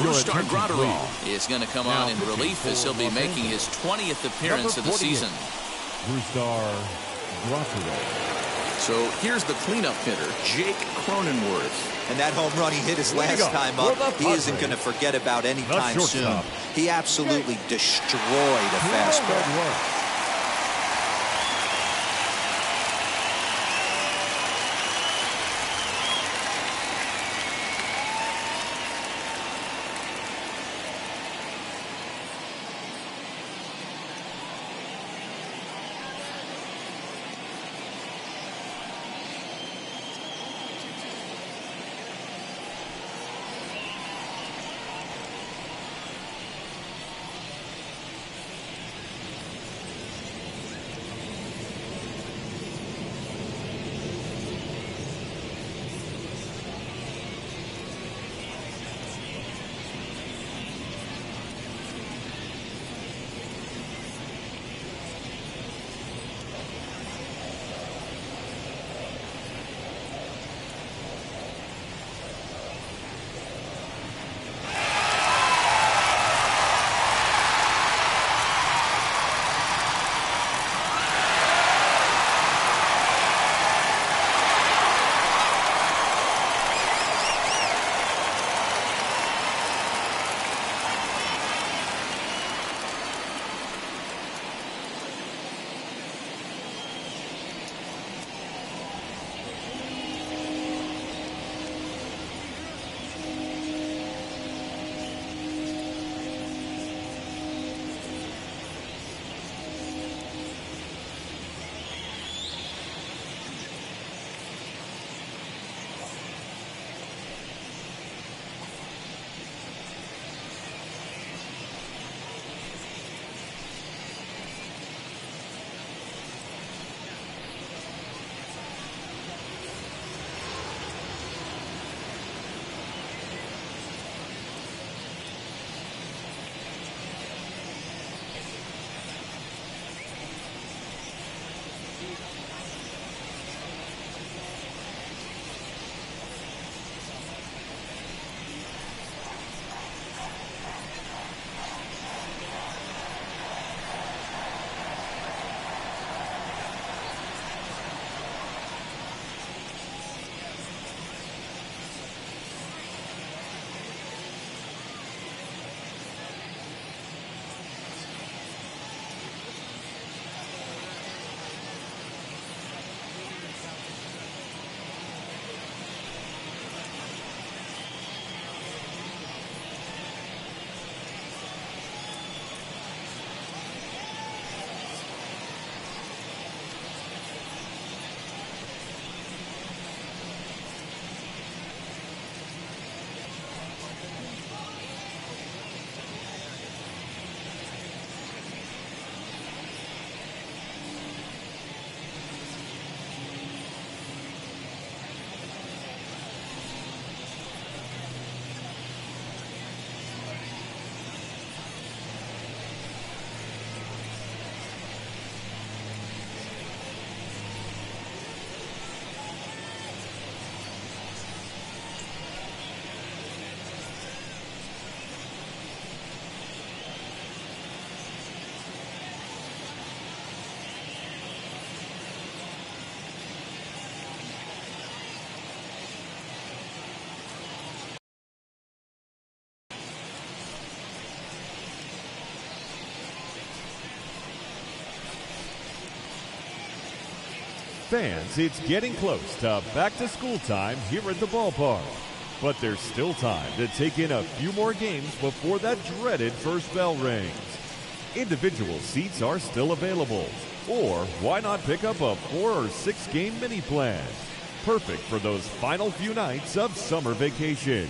Brusdar Graterol is going to come on in relief as he'll be making his 20th appearance of the season. Brusdar Graterol. So here's the cleanup hitter, Jake Cronenworth. And that home run he hit his last time up, he isn't going to forget about any time soon. He absolutely destroyed a fastball. Fans, it's getting close to back-to-school time here at the ballpark. But there's still time to take in a few more games before that dreaded first bell rings. Individual seats are still available. Or why not pick up a 4 or 6 game mini plan? Perfect for those final few nights of summer vacation.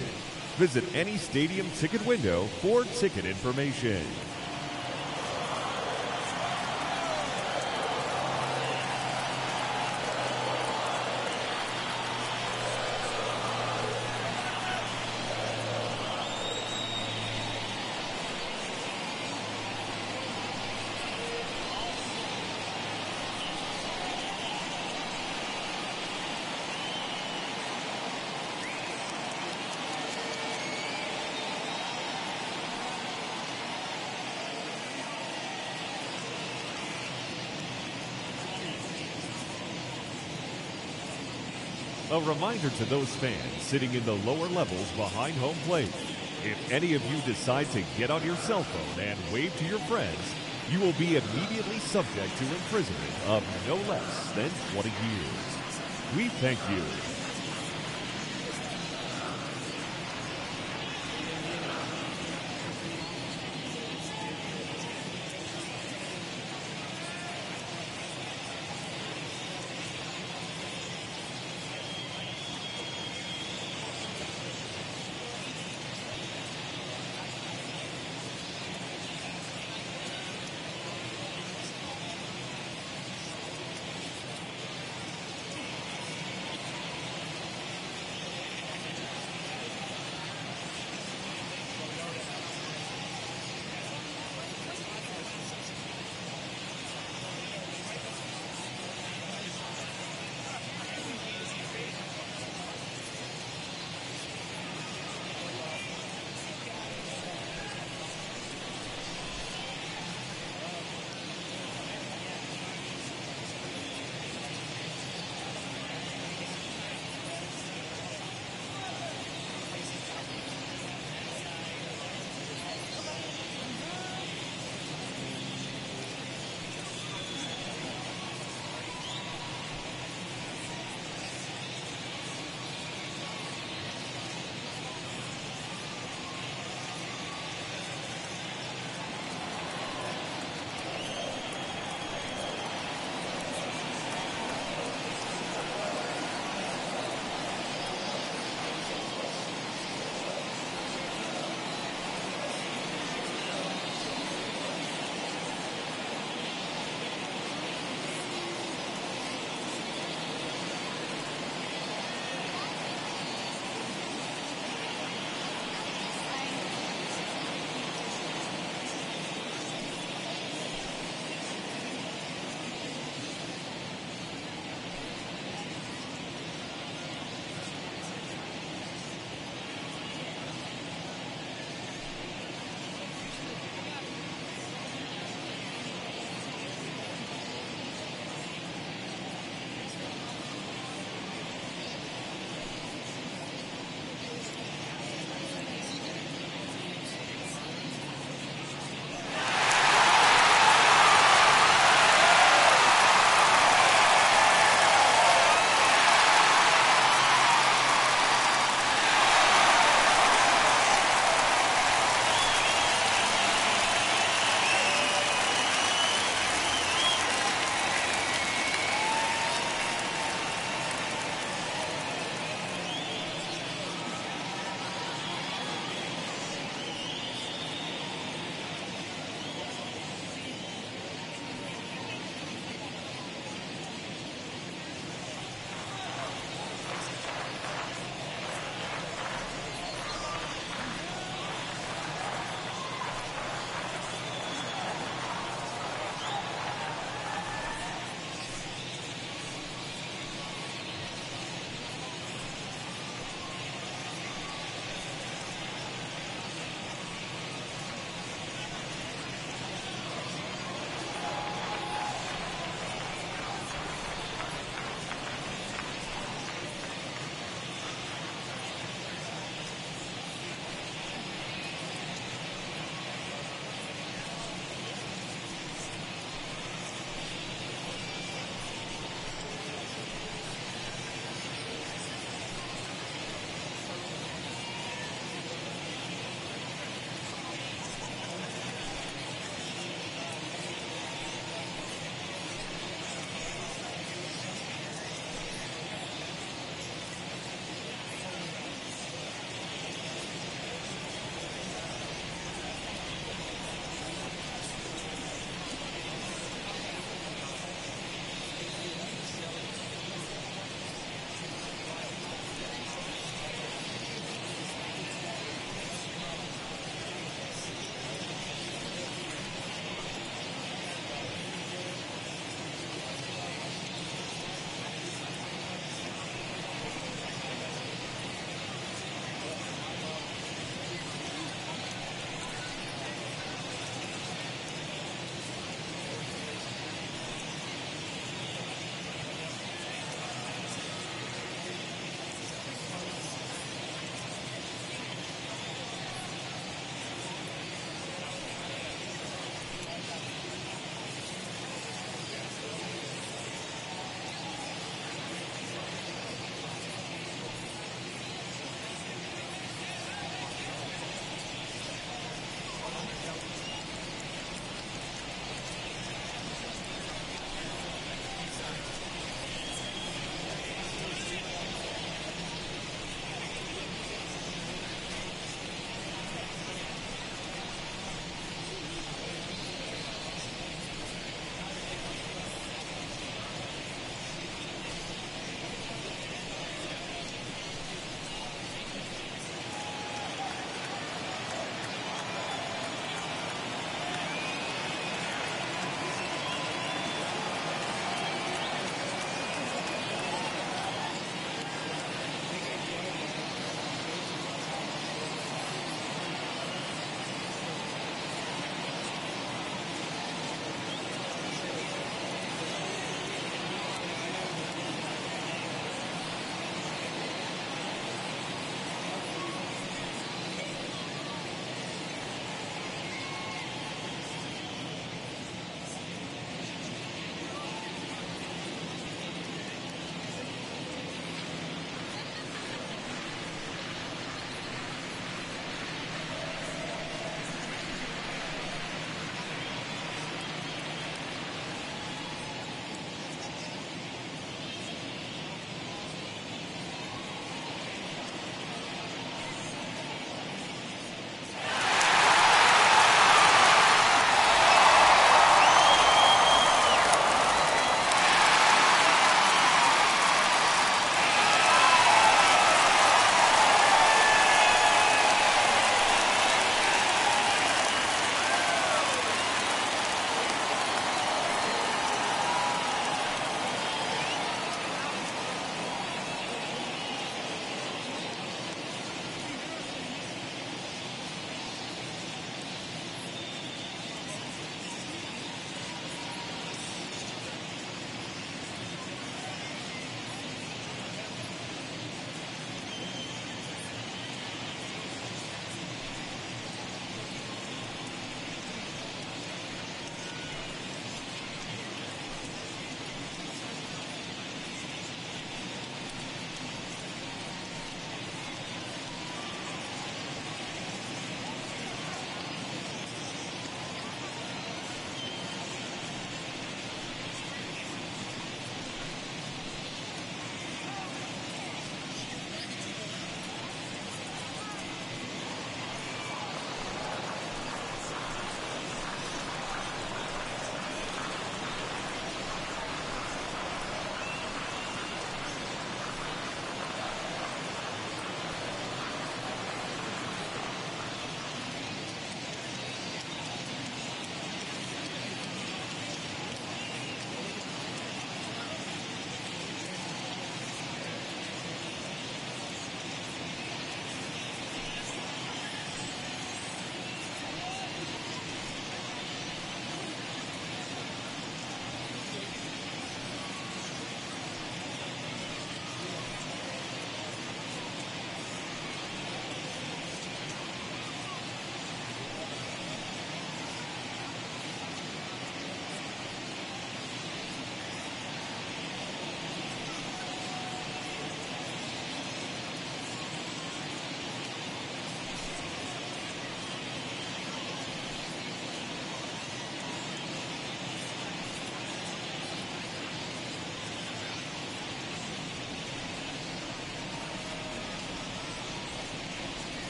Visit any stadium ticket window for ticket information. A reminder to those fans sitting in the lower levels behind home plate. If any of you decide to get on your cell phone and wave to your friends, you will be immediately subject to imprisonment of no less than 20 years. We thank you.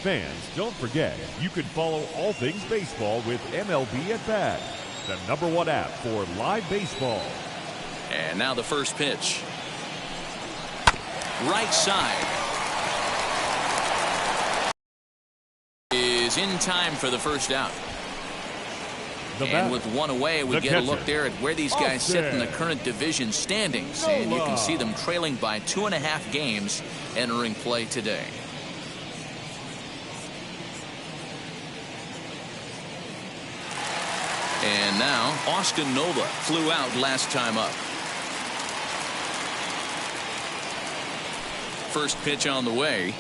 Fans, don't forget, you can follow all things baseball with MLB at Bat, the #1 app for live baseball. And now the first pitch. Right side. Is in time for the first out. And with one away, we get a look there at where these guys sit in the current division standings. And you can see them trailing by 2.5 games entering play today. And now Austin Nola flew out last time up. First pitch on the way.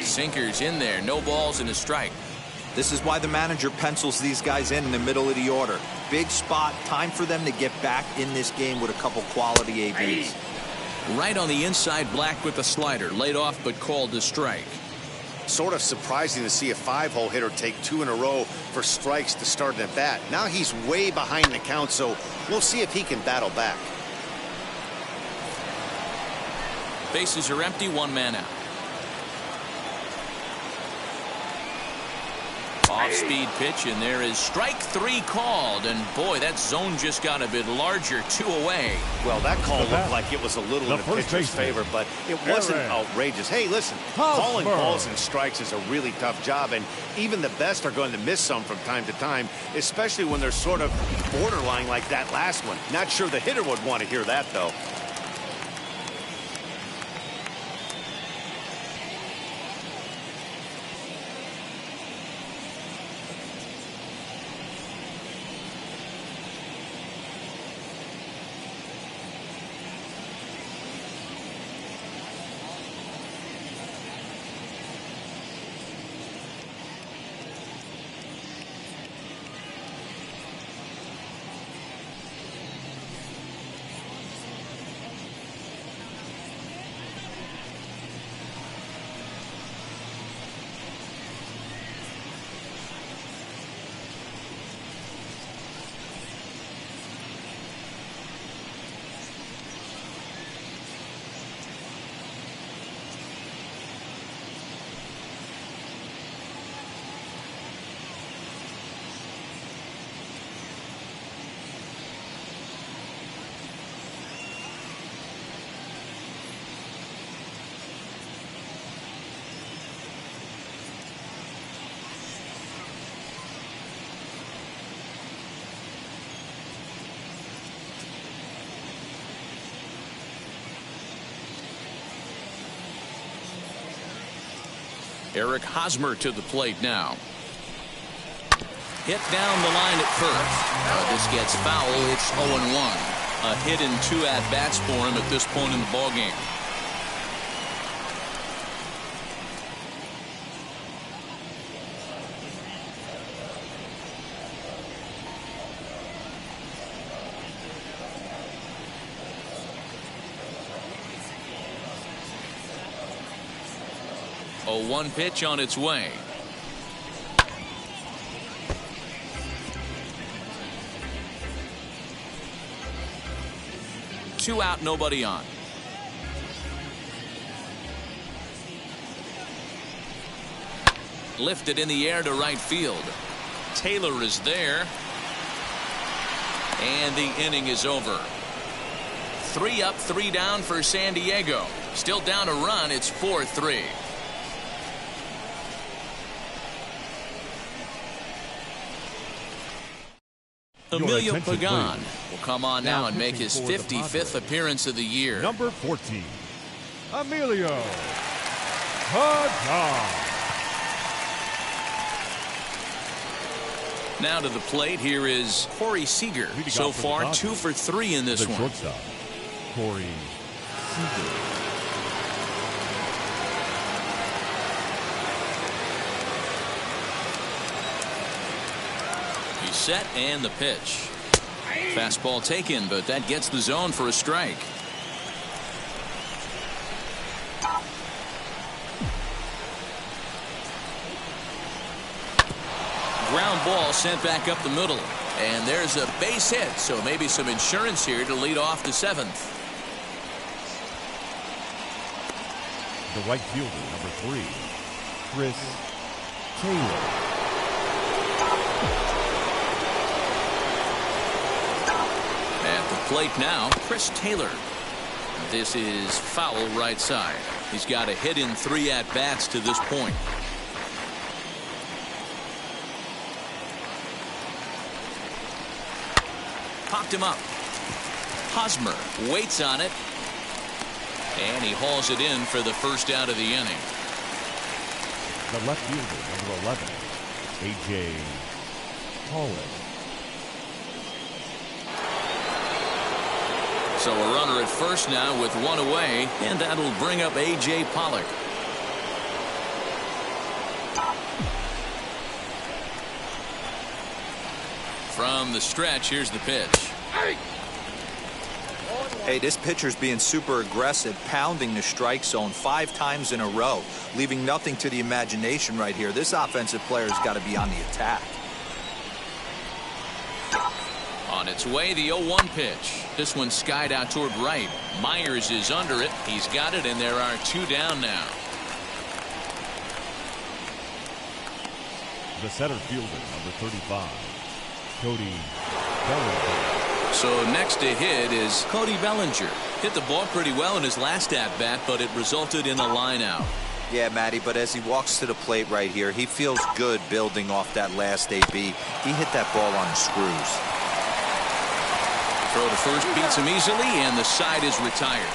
Sinkers in there. No balls and a strike. This is why the manager pencils these guys in the middle of the order. Big spot. Time for them to get back in this game with a couple quality ABs. Right on the inside, Black with the slider. Laid off but called to strike. Sort of surprising to see a 5-hole hitter take 2 in a row for strikes to start an at-bat. Now he's way behind the count, so we'll see if he can battle back. Bases are empty, 1 man out. Off-speed pitch, and there is strike 3 called. And boy, that zone just got a bit larger. 2 away. Well, that call looked like it was a little in the pitcher's favor, but it wasn't outrageous. Hey, listen, calling balls and strikes is a really tough job, and even the best are going to miss some from time to time, especially when they're sort of borderline like that last one. Not sure the hitter would want to hear that, though. Eric Hosmer to the plate now. Hit down the line at first. This gets foul. It's 0-1. A hit in 2 at-bats for him at this point in the ballgame. A 1 pitch on its way. Two out, nobody on. Lifted in the air to right field. Taylor is there. And the inning is over. 3 up, 3 down for San Diego. Still down a run. It's 4-3. Emilio Pagan will come on now and make his 55th appearance of the year. Number 14, Emilio Pagan. Now to the plate, here is Corey Seager. So far, 2 for 3 in this one. Shortstop, Corey Seager. He's set, and the pitch. Fastball taken, but that gets the zone for a strike. Ground ball sent back up the middle. And there's a base hit, so maybe some insurance here to lead off the 7th. The right fielder, number 3, Chris Taylor. At the plate now, Chris Taylor. This is foul right side. He's got a hit in 3 at-bats to this point. Popped him up. Hosmer waits on it. And he hauls it in for the first out of the inning. The left fielder, number 11, A.J. Pollock. So a runner at first now with 1 away, and that'll bring up A.J. Pollock. From the stretch, here's the pitch. Hey, this pitcher's being super aggressive, pounding the strike zone 5 times in a row, leaving nothing to the imagination right here. This offensive player's got to be on the attack. On its way, the 0-1 pitch. This one skied out toward right. Myers is under it. He's got it, and there are 2 down now. The center fielder, number 35, Cody Bellinger. So next to hit is Cody Bellinger. Hit the ball pretty well in his last at-bat, but it resulted in a line out. Yeah, Matty, but as he walks to the plate right here, he feels good building off that last AB. He hit that ball on the screws. Throw to first beats him easily, and the side is retired.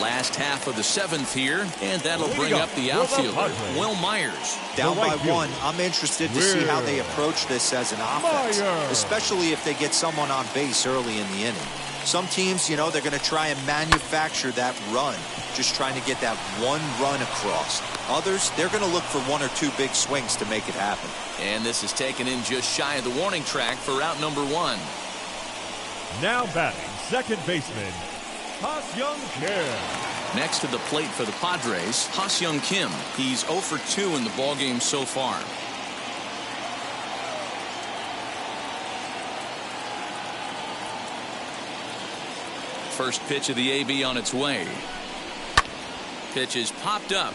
Last half of the 7th here, and that'll bring up the outfielder, Will Myers. Down by 1, I'm interested to see how they approach this as an offense, especially if they get someone on base early in the inning. Some teams, you know, they're going to try and manufacture that run, just trying to get that 1 run across. Others, they're going to look for 1 or 2 big swings to make it happen. And this is taken in just shy of the warning track for out number 1. Now batting, second baseman, Ha-Seong Kim. Next to the plate for the Padres, Ha-Seong Kim. He's 0 for 2 in the ballgame so far. First pitch of the AB on its way. Pitch is popped up.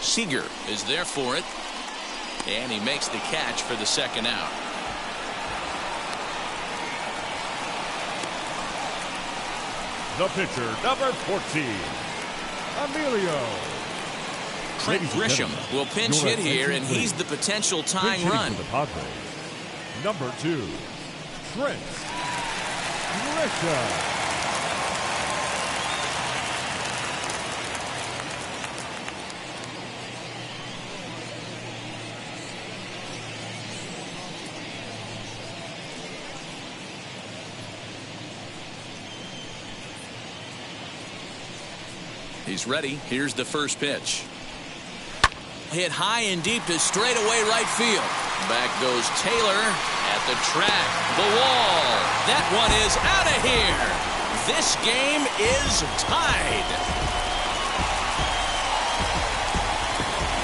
Seager is there for it. And he makes the catch for the second out. The pitcher, number 14, Emilio. Trent Grisham will pinch hit here, and he's the potential tying run. For the Padres, number 2, Trent Grisham. He's ready. Here's the first pitch. Hit high and deep to straightaway right field. Back goes Taylor at the track. The wall. That one is out of here. This game is tied.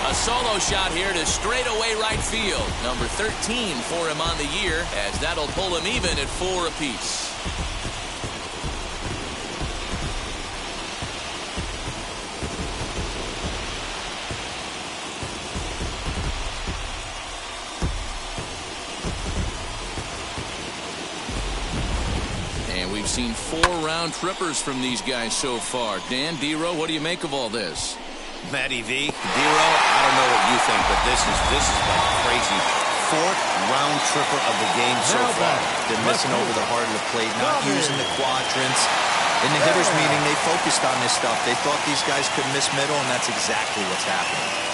A solo shot here to straightaway right field. Number 13 for him on the year, as that'll pull him even at 4 apiece. Seen 4 round trippers from these guys so far. Dan, D-Row, what do you make of all this? Matty V, D-Row, I don't know what you think, but this is like crazy. 4th round tripper of the game so far. They're missing over the heart of the plate, not using the quadrants. In the hitters meeting, they focused on this stuff. They thought these guys could miss middle, and that's exactly what's happening.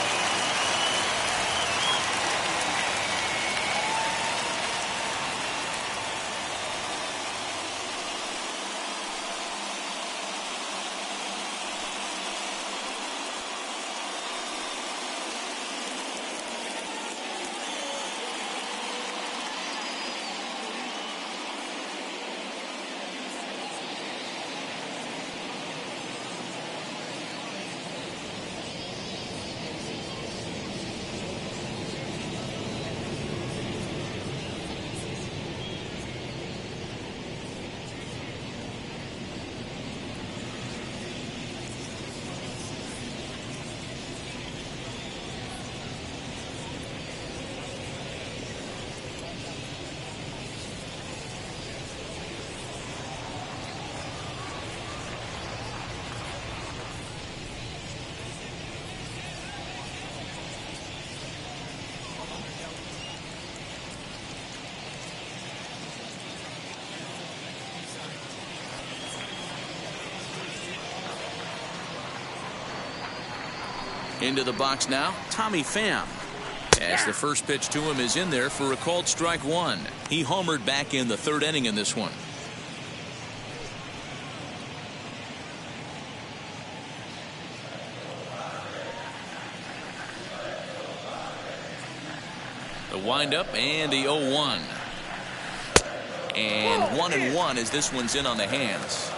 Into the box now, Tommy Pham. As the first pitch to him is in there for a called strike one. He homered back in the third inning in this one. The windup and the 0-1. And 1-1 as this one's in on the hands.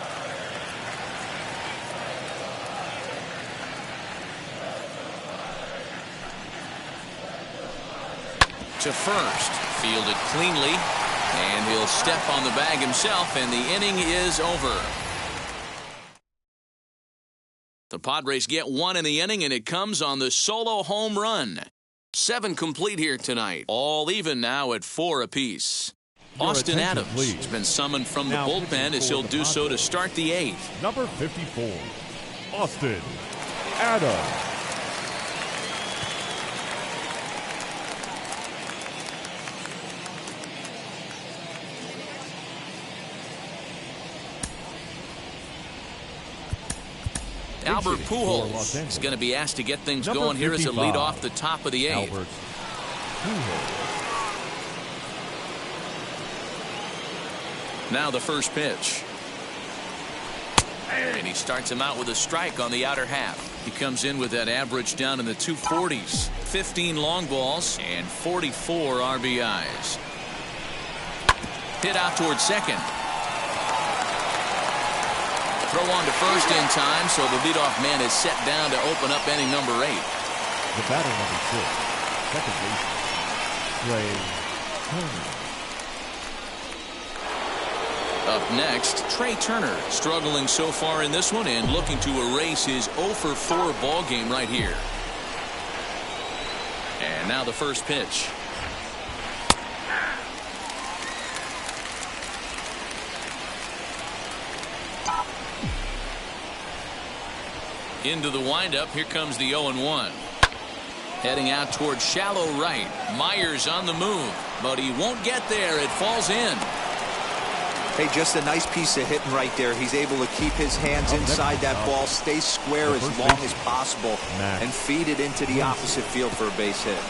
To first, fielded cleanly, and he'll step on the bag himself, and the inning is over. The Padres get one in the inning, and it comes on the solo home run. 7 complete here tonight. All even now at 4 apiece. Austin Adams has been summoned from the bullpen as he'll do so to start the 8th. Number 54, Austin Adams. Albert Pujols is going to be asked to get things going here as a lead off the top of the 8th. Albert Pujols. Now the first pitch. And he starts him out with a strike on the outer half. He comes in with that average down in the 240s. 15 long balls and 44 RBIs. Hit out towards second. Throw on to first in time, so the leadoff man is set down to open up inning number 8. The batter number 6, second baseman, Trey Turner. Up next, Trey Turner, struggling so far in this one and looking to erase his 0-for-4 ball game right here. And now the first pitch. Into the windup, here comes the 0-1. Heading out towards shallow right. Myers on the move, but he won't get there. It falls in. Hey, just a nice piece of hitting right there. He's able to keep his hands inside that ball, stay square as long as possible, and feed it into the opposite field for a base hit.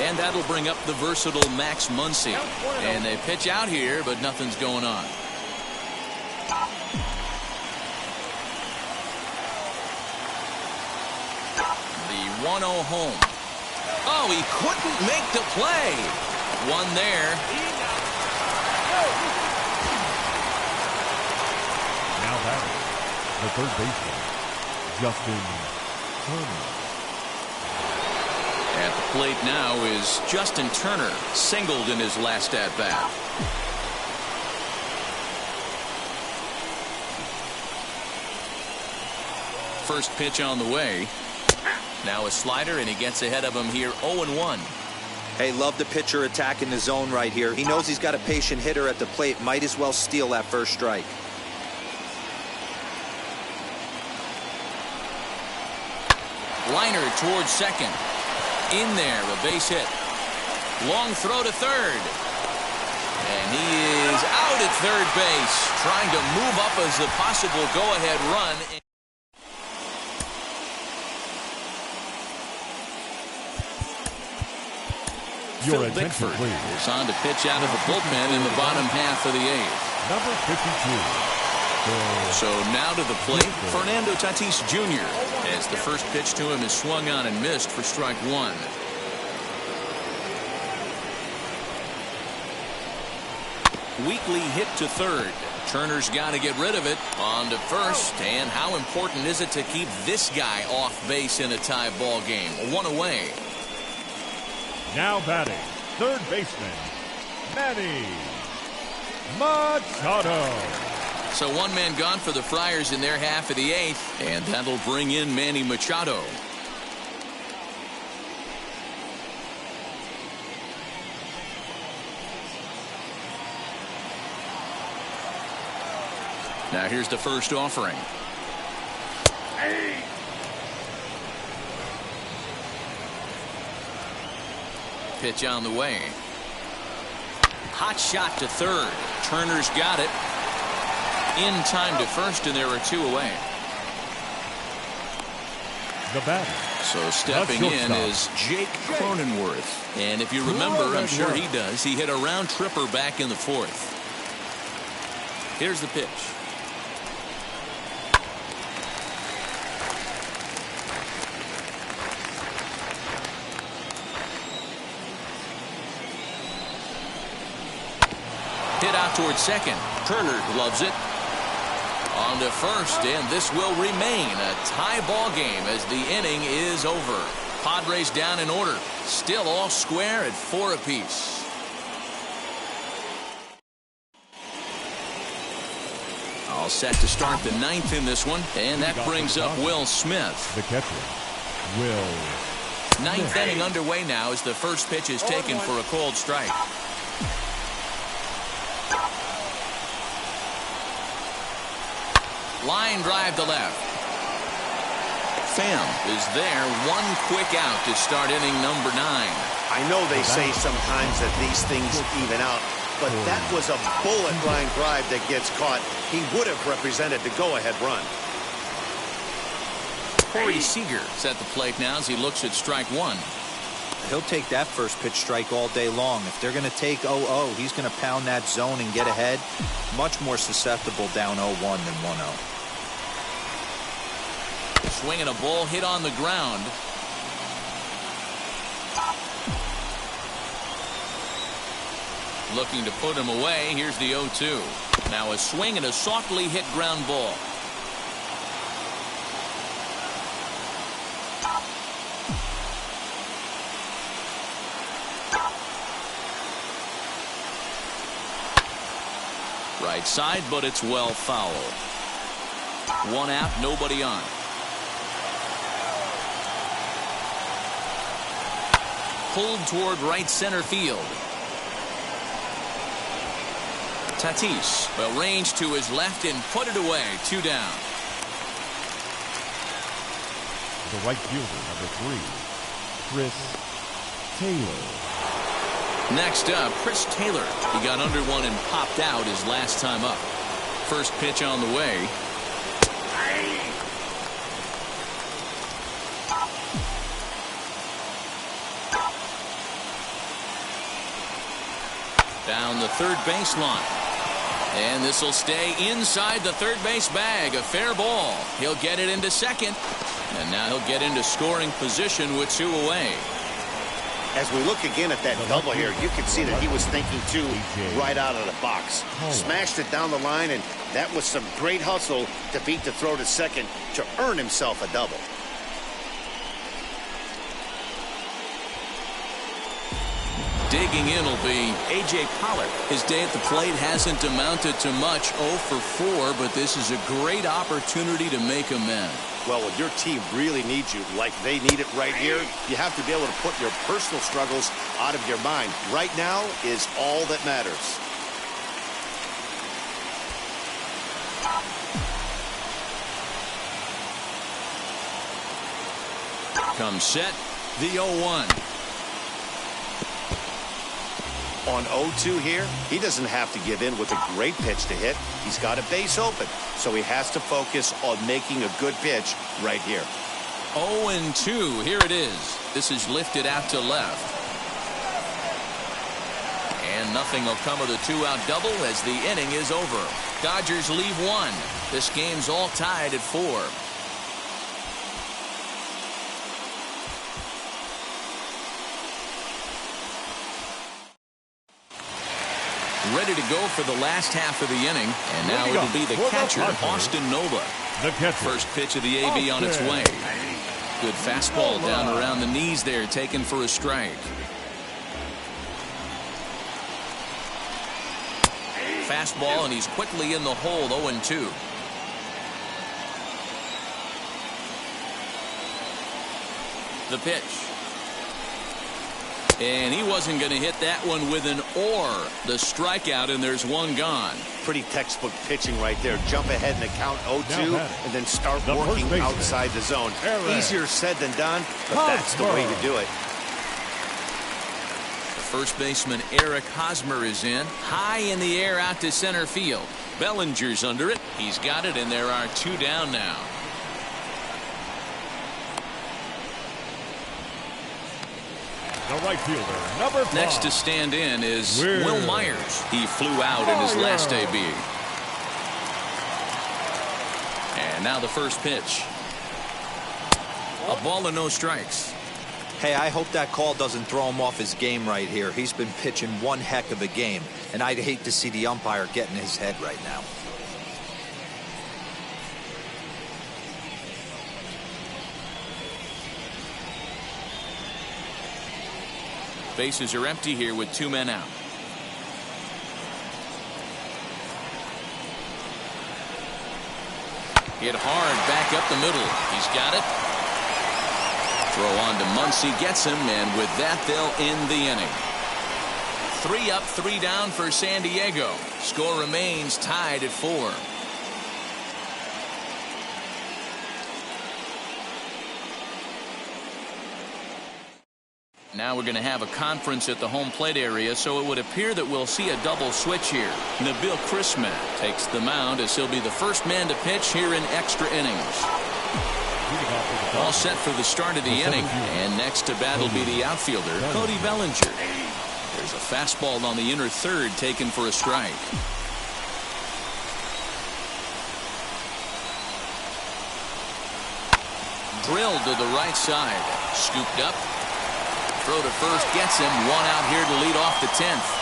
And that'll bring up the versatile Max Muncy. And they pitch out here, but nothing's going on. The 1-0 home. Oh, he couldn't make the play. One there. Now batting, the third baseman, Justin Turner. At the plate now is Justin Turner, singled in his last at-bat. First pitch on the way. Now a slider, and he gets ahead of him here, 0-1. Hey, love the pitcher attacking the zone right here. He knows he's got a patient hitter at the plate. Might as well steal that first strike. Liner towards second. In there, a base hit. Long throw to third. And he is out at third base, trying to move up as a possible go-ahead run. Phil Bickford is on to pitch out of the bullpen in the bottom half of the 8th. Number 52. So now to the plate, Fernando Tatis Jr. as the first pitch to him is swung on and missed for strike one. Weakly hit to third. Turner's got to get rid of it. On to first, and how important is it to keep this guy off base in a tie ball game? One away. Now batting, third baseman, Manny Machado. So one man gone for the Friars in their half of the 8th, and that'll bring in Manny Machado. Now here's the first offering. Pitch on the way. Hot shot to third. Turner's got it. In time to first, and there are 2 away. The batter. So stepping in is Jake Cronenworth. And if you remember, I'm sure he does, he hit a round tripper back in the 4th. Here's the pitch. Hit out towards second. Turner loves it. On to first, and this will remain a tie ball game as the inning is over. Padres down in order. Still all square at 4 apiece. All set to start the 9th in this one, and that brings up Will Smith. The catcher, Will. 9th inning underway now as the first pitch is taken for a called strike. Line drive to left. Pham is there. 1 quick out to start inning number 9. I know they say sometimes that these things even out, but that was a bullet line drive that gets caught. He would have represented the go-ahead run. Corey Seager's at the plate now as he looks at strike 1. He'll take that first pitch strike all day long. If they're going to take 0-0, he's going to pound that zone and get ahead. Much more susceptible down 0-1 than 1-0. Swinging a ball hit on the ground. Looking to put him away. Here's the 0-2. Now a swing and a softly hit ground ball. Right side, but it's well foul. 1 out, nobody on. Pulled toward right center field. Tatis arranged to his left and put it away. 2 down. The right fielder, number 3, Chris Taylor. Next up, Chris Taylor. He got under one and popped out his last time up. First pitch on the way. Down the third baseline. And this will stay inside the third base bag. A fair ball. He'll get it into second. And now he'll get into scoring position with 2 away. As we look again at that double here, you can see that he was thinking too right out of the box. Smashed it down the line, and that was some great hustle to beat the throw to second to earn himself a double. Digging in will be A.J. Pollock. His day at the plate hasn't amounted to much. 0 for 4, but this is a great opportunity to make amends. Well, when your team really needs you like they need it right here, you have to be able to put your personal struggles out of your mind. Right now is all that matters. Comes set, the 0-1. On 0-2 here, he doesn't have to give in with a great pitch to hit. He's got a base open, so he has to focus on making a good pitch right here. 0-2, here it is. This is lifted out to left. And nothing will come of the 2-out double as the inning is over. Dodgers leave 1. This game's all tied at 4. Ready to go for the last half of the inning. And now it'll be the catcher, Austin Nova. The catcher. First pitch of the AB on its way. Good fastball down around the knees there, taken for a strike. Fastball, and he's quickly in the hole. 0-2. The pitch. And he wasn't going to hit that one with an or. The strikeout, and there's 1 gone. Pretty textbook pitching right there. Jump ahead in the count 0-2 and then start working outside the zone. Easier said than done, but that's the way to do it. First baseman Eric Hosmer is in. High in the air out to center field. Bellinger's under it. He's got it, and there are 2 down now. The right fielder, number 5. Next to stand in is Will Myers. He flew out in his last debut. And now the first pitch. A ball and no strikes. Hey, I hope that call doesn't throw him off his game right here. He's been pitching one heck of a game, and I'd hate to see the umpire get in his head right now. Bases are empty here with 2 men out. Hit hard back up the middle. He's got it. Throw on to Muncy, gets him, and with that they'll end the inning. 3 up, 3 down for San Diego. Score remains tied at 4. Now we're going to have a conference at the home plate area, so it would appear that we'll see a double switch here. Nabil Chrisman takes the mound as he'll be the first man to pitch here in extra innings. All set for the start of the inning, and next to bat will be the outfielder, Cody Bellinger. There's a fastball on the inner third taken for a strike. Drilled to the right side. Scooped up. Throw to first gets him. 1 out here to lead off the 10th.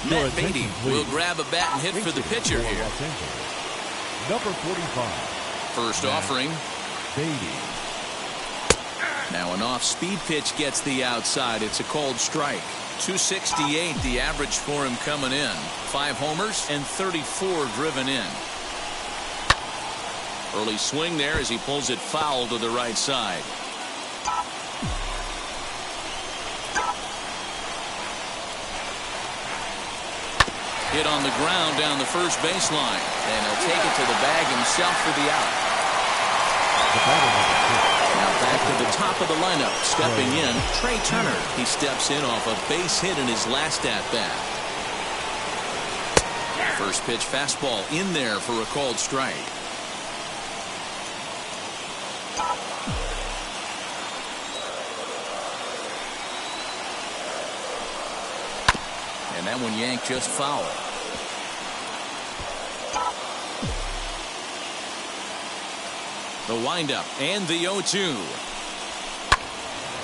Matt Beatty will grab a bat and hit for the pitcher here. Number 45. First offering. Beatty. Now an off-speed pitch gets the outside. It's a called strike. 268 the average for him coming in. 5 homers and 34 driven in. Early swing there as he pulls it foul to the right side. Hit on the ground down the first baseline, and he'll take it to the bag himself for the out. Now back to the top of the lineup. Stepping in, Trey Turner. He steps in off a base hit in his last at-bat. First pitch fastball in there for a called strike. And that one yanked just foul. The windup and the 0-2.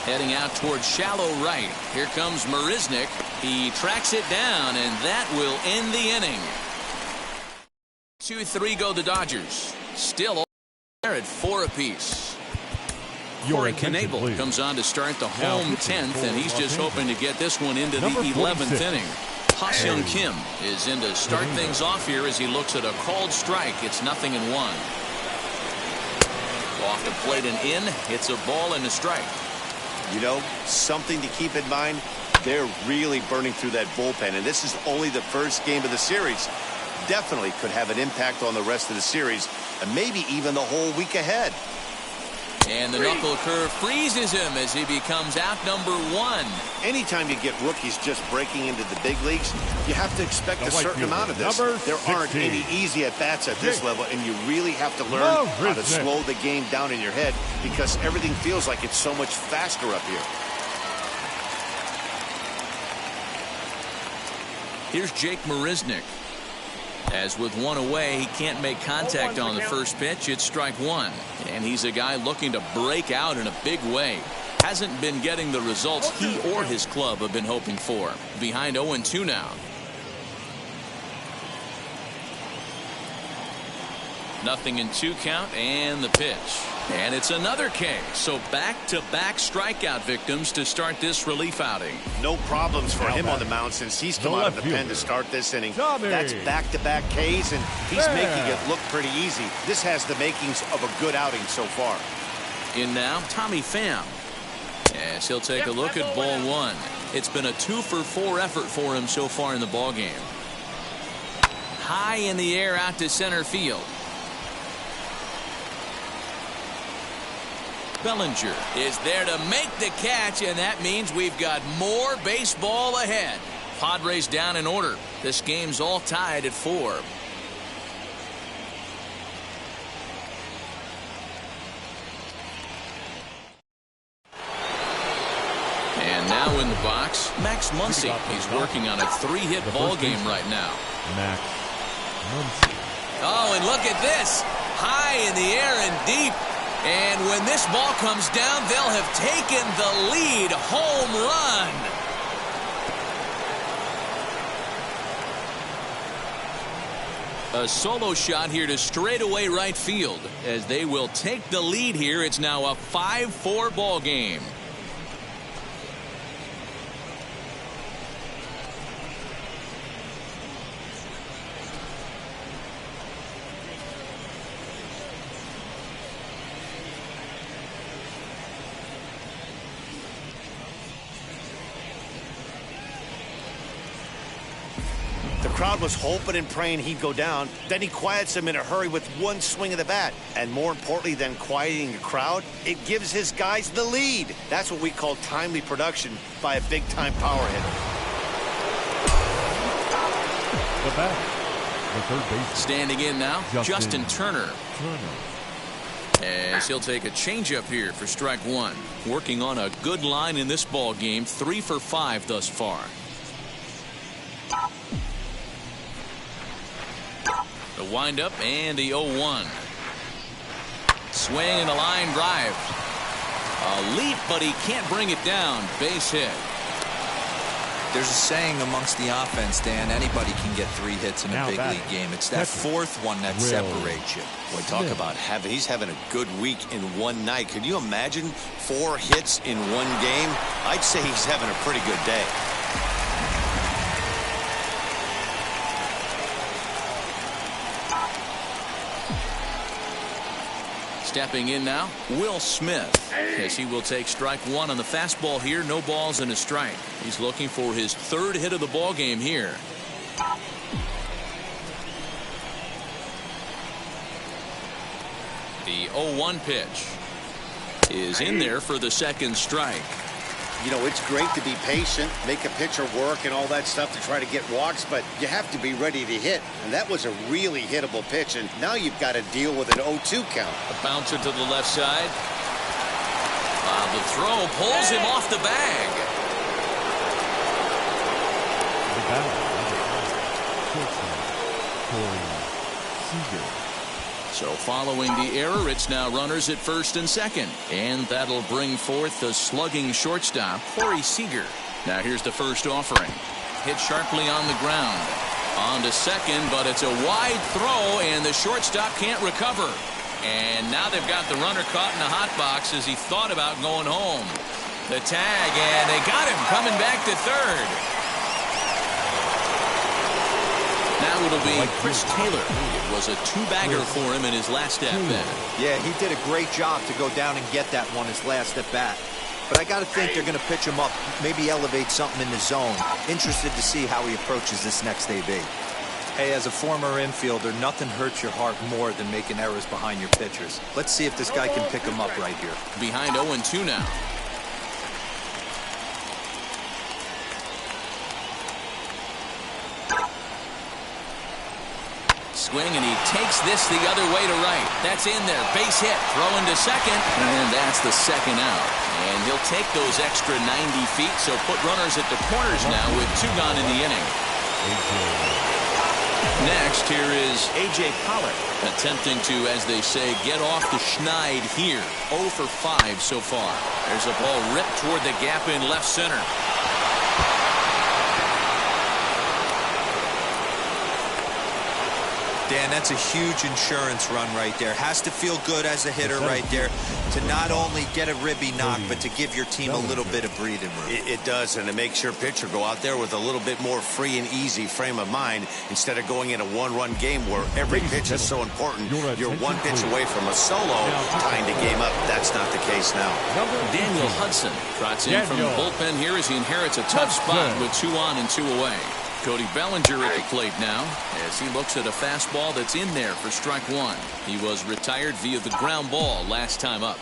Heading out towards shallow right. Here comes Marisnick. He tracks it down, and that will end the inning. 2-3 go the Dodgers. Still there at 4 apiece. Corey Knebel comes on to start the home 10th, and he's just hoping to get this one into the 11th inning. Ha-Seong Kim is in to start things off here as he looks at a called strike. It's 0-1. Off the plate and in. It's a ball and a strike. You know, something to keep in mind, they're really burning through that bullpen, and this is only the first game of the series. Definitely could have an impact on the rest of the series, and maybe even the whole week ahead. And the knuckle curve freezes him as he becomes out number 1. Anytime you get rookies just breaking into the big leagues, you have to expect a certain amount of this. There aren't any easy at-bats at this level, and you really have to learn how to slow the game down in your head because everything feels like it's so much faster up here. Here's Jake Marisnick. As with 1 away, he can't make contact on the first pitch. It's strike 1. And he's a guy looking to break out in a big way. Hasn't been getting the results he or his club have been hoping for. Behind 0-2 now. Nothing in 2 count, and the pitch. And it's another K. So back-to-back strikeout victims to start this relief outing. No problems for him on the mound since he's come out of the pen to start this inning. That's back-to-back Ks, and he's making it look pretty easy. This has the makings of a good outing so far. In now, Tommy Pham. As he'll take a look at ball 1. It's been a 2-for-4 effort for him so far in the ballgame. High in the air out to center field. Bellinger is there to make the catch, and that means we've got more baseball ahead. Padres down in order. This game's all tied at 4. And now in the box, Max Muncy. He's working on a 3-hit ball game right now. Max Muncy. Oh, and look at this. High in the air and deep. And when this ball comes down, they'll have taken the lead. Home run. A solo shot here to straightaway right field. As they will take the lead here, it's now a 5-4 ball game. The crowd was hoping and praying he'd go down. Then he quiets them in a hurry with one swing of the bat. And more importantly than quieting the crowd, it gives his guys the lead. That's what we call timely production by a big-time power hitter. The bat. The third baseman. Standing in now, Justin Turner. As he'll take a changeup here for strike 1. Working on a good line in this ball game. 3 for 5 thus far. The windup and the 0-1. Swing and a line drive. A leap, but he can't bring it down. Base hit. There's a saying amongst the offense, Dan, anybody can get 3 hits in a big league game. It's that 4th one that separates you. Boy, talk about he's having a good week in one night. Could you imagine 4 hits in one game? I'd say he's having a pretty good day. Stepping in now, Will Smith, as he will take strike 1 on the fastball here. No balls and a strike. He's looking for his 3rd hit of the ball game here. The 0-1 pitch is in there for the 2nd strike. You know, it's great to be patient, make a pitcher work and all that stuff to try to get walks, but you have to be ready to hit. And that was a really hittable pitch, and now you've got to deal with an 0-2 count. A bouncer to the left side. The throw pulls him off the bag. So following the error, it's now runners at 1st and 2nd. And that'll bring forth the slugging shortstop, Corey Seager. Now here's the first offering. Hit sharply on the ground. On to 2nd, but it's a wide throw, and the shortstop can't recover. And now they've got the runner caught in the hot box as he thought about going home. The tag, and they got him coming back to 3rd. Now it'll be Chris Taylor. It was a 2-bagger for him in his last at-bat. Yeah, he did a great job to go down and get that one his last at-bat. But I got to think they're going to pitch him up, maybe elevate something in the zone. Interested to see how he approaches this next AB. Hey, as a former infielder, nothing hurts your heart more than making errors behind your pitchers. Let's see if this guy can pick him up right here. Behind 0-2 now. Swing, and he takes this the other way to right. That's in there. Base hit. Throwing to 2nd. And that's the 2nd out. And he'll take those extra 90 feet, so put runners at the corners now with 2 gone in the inning. Next, here is A.J. Pollock attempting to, as they say, get off the schneid here. 0 for 5 so far. There's a ball ripped toward the gap in left center. Dan, that's a huge insurance run right there. Has to feel good as a hitter right there to not only get a ribby knock, but to give your team a little bit of breathing room. It does, and it makes your pitcher go out there with a little bit more free and easy frame of mind instead of going in a 1-run game where every pitch is so important. You're 1 pitch away from a solo tying the game up. That's not the case now. Daniel Hudson trots in from the bullpen here as he inherits a tough spot with 2 on and 2 away. Cody Bellinger at the plate now as he looks at a fastball that's in there for strike 1. He was retired via the ground ball last time up.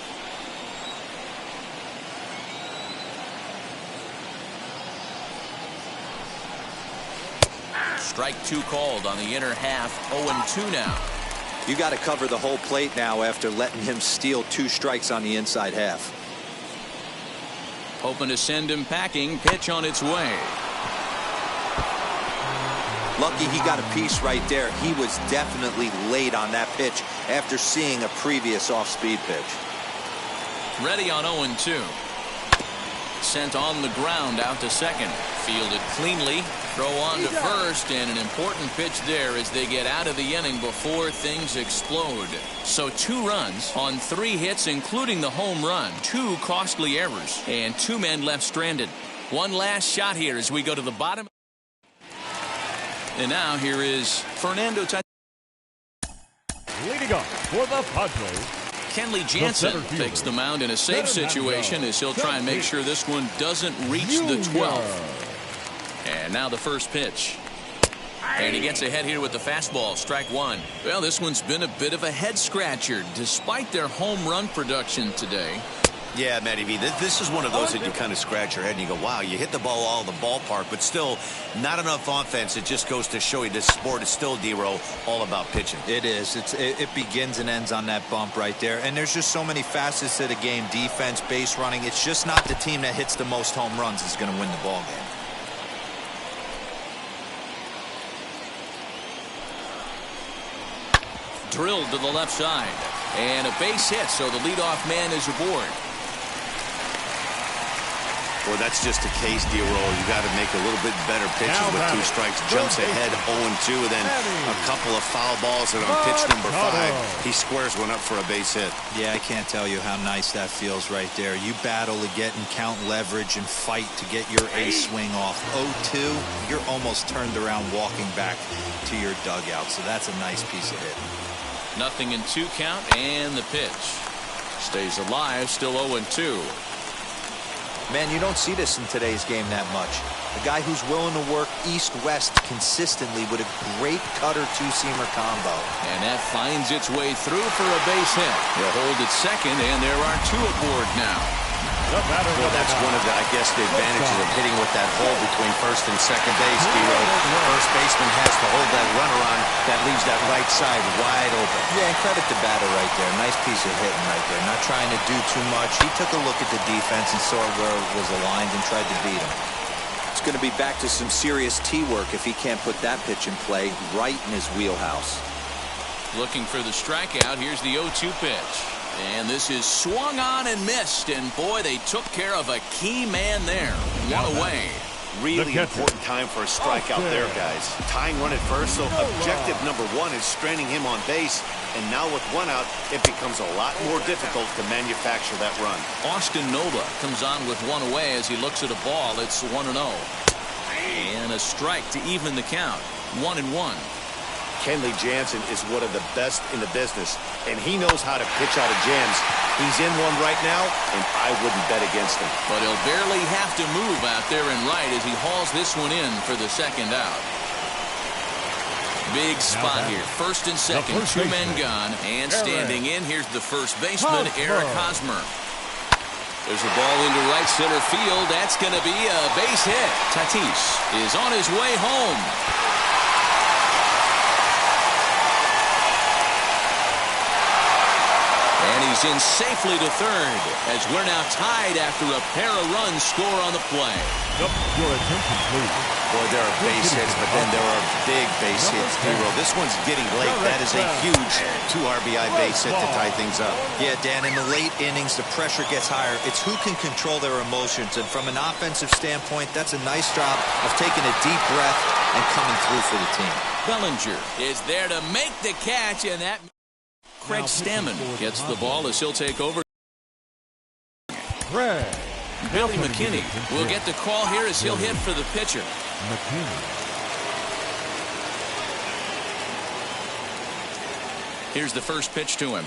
Strike two called on the inner half. 0-2 now. You got to cover the whole plate now after letting him steal 2 strikes on the inside half. Hoping to send him packing. Pitch on its way. Lucky he got a piece right there. He was definitely late on that pitch after seeing a previous off-speed pitch. Ready on 0-2. Sent on the ground out to second. Fielded cleanly. Throw on to first, and an important pitch there as they get out of the inning before things explode. So 2 runs on 3 hits, including the home run. 2 costly errors, and 2 men left stranded. One last shot here as we go to the bottom. And now here is Fernando Tatis. Leading up for the Padres, Kenley Jansen takes the mound in a safe situation as he'll try and make sure this one doesn't reach the 12th. And now the first pitch. And he gets ahead here with the fastball. Strike one. Well, this one's been a bit of a head scratcher despite their home run production today. Yeah, Matty V, this is one of those that you kind of scratch your head and you go, wow, you hit the ball all the ballpark, but still not enough offense. It just goes to show you this sport is still, D-Row, all about pitching. It is. It begins and ends on that bump right there. And there's just so many facets to the game. Defense, base running. It's just not the team that hits the most home runs that's going to win the ball game. Drilled to the left side. And a base hit, so the leadoff man is aboard. Well, that's just a case, D-Roll. You got to make a little bit better pitches with 2 strikes. Jumps ahead 0-2, and then a couple of foul balls, and on pitch number 5, he squares one up for a base hit. Yeah, I can't tell you how nice that feels right there. You battle to get and count leverage and fight to get your ace swing off. 0-2, you're almost turned around walking back to your dugout, so that's a nice piece of hitting. Nothing in 2 count, and the pitch. Stays alive, still 0-2. Man, you don't see this in today's game that much. A guy who's willing to work east-west consistently with a great cutter two-seamer combo. And that finds its way through for a base hit. They'll hold at second, and there are 2 aboard now. Well, that's one of the, I guess, the advantages of hitting with that hole between first and second base, D-Row. First baseman has to hold that runner on. That leaves that right side wide open. Yeah, and credit the batter right there. Nice piece of hitting right there. Not trying to do too much. He took a look at the defense and saw where it was aligned and tried to beat him. It's going to be back to some serious tee work if he can't put that pitch in play right in his wheelhouse. Looking for the strikeout. Here's the 0-2 pitch. And this is swung on and missed. And boy, they took care of a key man there. One away. Really important time for a strikeout there, guys. Tying run at first, so objective number 1 is stranding him on base. And now with 1 out, it becomes a lot more difficult to manufacture that run. Austin Nova comes on with 1 away as he looks at a ball. It's 1-0. And a strike to even the count. 1-1. Kenley Jansen is one of the best in the business, and he knows how to pitch out of jams. He's in one right now, and I wouldn't bet against him. But he'll barely have to move out there and right as he hauls this one in for the second out. Big spot here. First and second, 2 men gone, and standing in, here's the first baseman, Eric Hosmer. There's a ball into right center field. That's going to be a base hit. Tatis is on his way home. He's in safely to third as we're now tied after a pair of runs score on the play. Your attention, please. Boy, there are base hits, but then there are big base hits, D-Row. This one's getting late. That is a huge 2 RBI base hit to tie things up. Yeah, Dan, in the late innings, the pressure gets higher. It's who can control their emotions. And from an offensive standpoint, that's a nice job of taking a deep breath and coming through for the team. Bellinger is there to make the catch, and that... Craig Stammen gets the ball as he'll take over. Billy McKinney will get the call here as he'll hit for the pitcher. Here's the first pitch to him.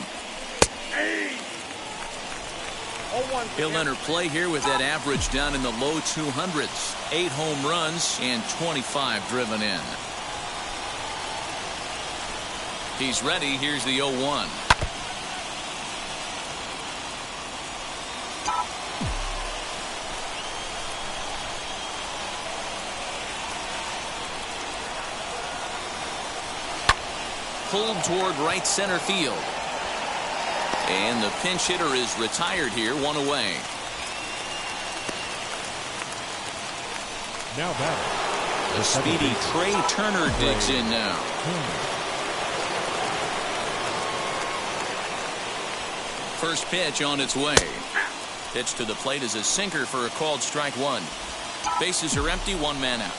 He'll enter play here with that average down in the low 200s. 8 home runs and 25 driven in. He's ready. Here's the 0-1. pulled toward right center field. And the pinch hitter is retired here, one away. Now batting, The speedy Trey Turner digs in now. First pitch on its way. Pitch to the plate is a sinker for a called strike one. Bases are empty, one man out.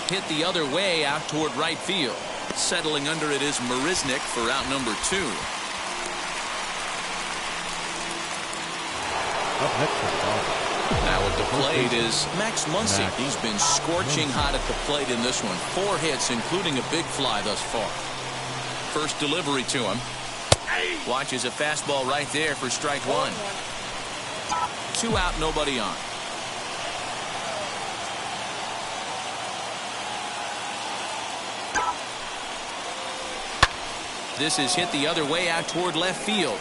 Hit the other way out toward right field. Settling under it is Marisnick for out number 2. up next for Padres. Now at the plate is Max Muncy. He's been scorching hot at the plate in this one. 4 hits, including a big fly thus far. First delivery to him. Watches a fastball right there for strike 1. 2 out, nobody on. This is hit the other way out toward left field.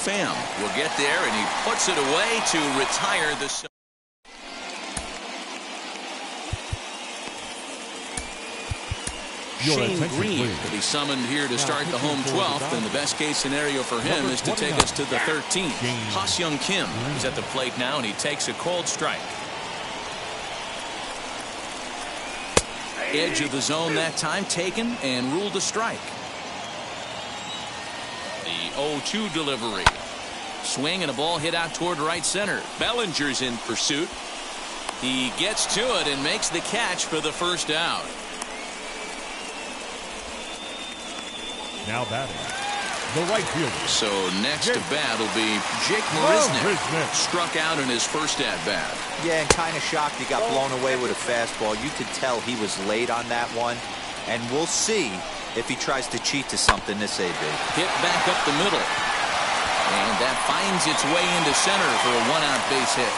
Pham will get there, and he puts it away to retire the. Shane Green will be summoned here to start the home 12th, and the best case scenario for him is to take us to the 13th. Ha-Seong Kim is at the plate now, and he takes a cold strike. Edge of the zone that time taken and ruled a strike. The 0-2 delivery. Swing and a ball hit out toward right center. Bellinger's in pursuit. He gets to it and makes the catch for the first out. Now batting, the right fielder. So next to bat will be Jake Marisnick. Struck out in his first at bat. Yeah, and kind of shocked he got blown away with a fastball. You could tell he was late on that one, and we'll see if he tries to cheat to something this AB. Hit back up the middle, and that finds its way into center for a 1-out base hit.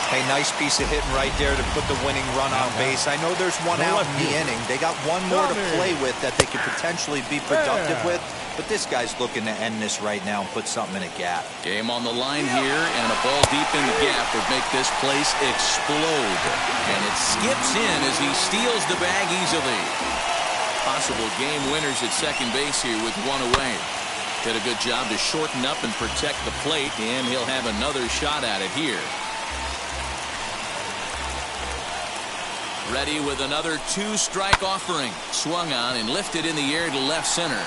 Hey, nice piece of hitting right there to put the winning run on base. I know there's 1 out in the inning. They got 1 more to play with that they could potentially be productive with, but this guy's looking to end this right now and put something in a gap. Game on the line here, and a ball deep in the gap would make this place explode. And it skips in as he steals the bag easily. Possible game winners at second base here with 1 away. Did a good job to shorten up and protect the plate, and he'll have another shot at it here. Ready with another 2-strike offering. Swung on and lifted in the air to left center.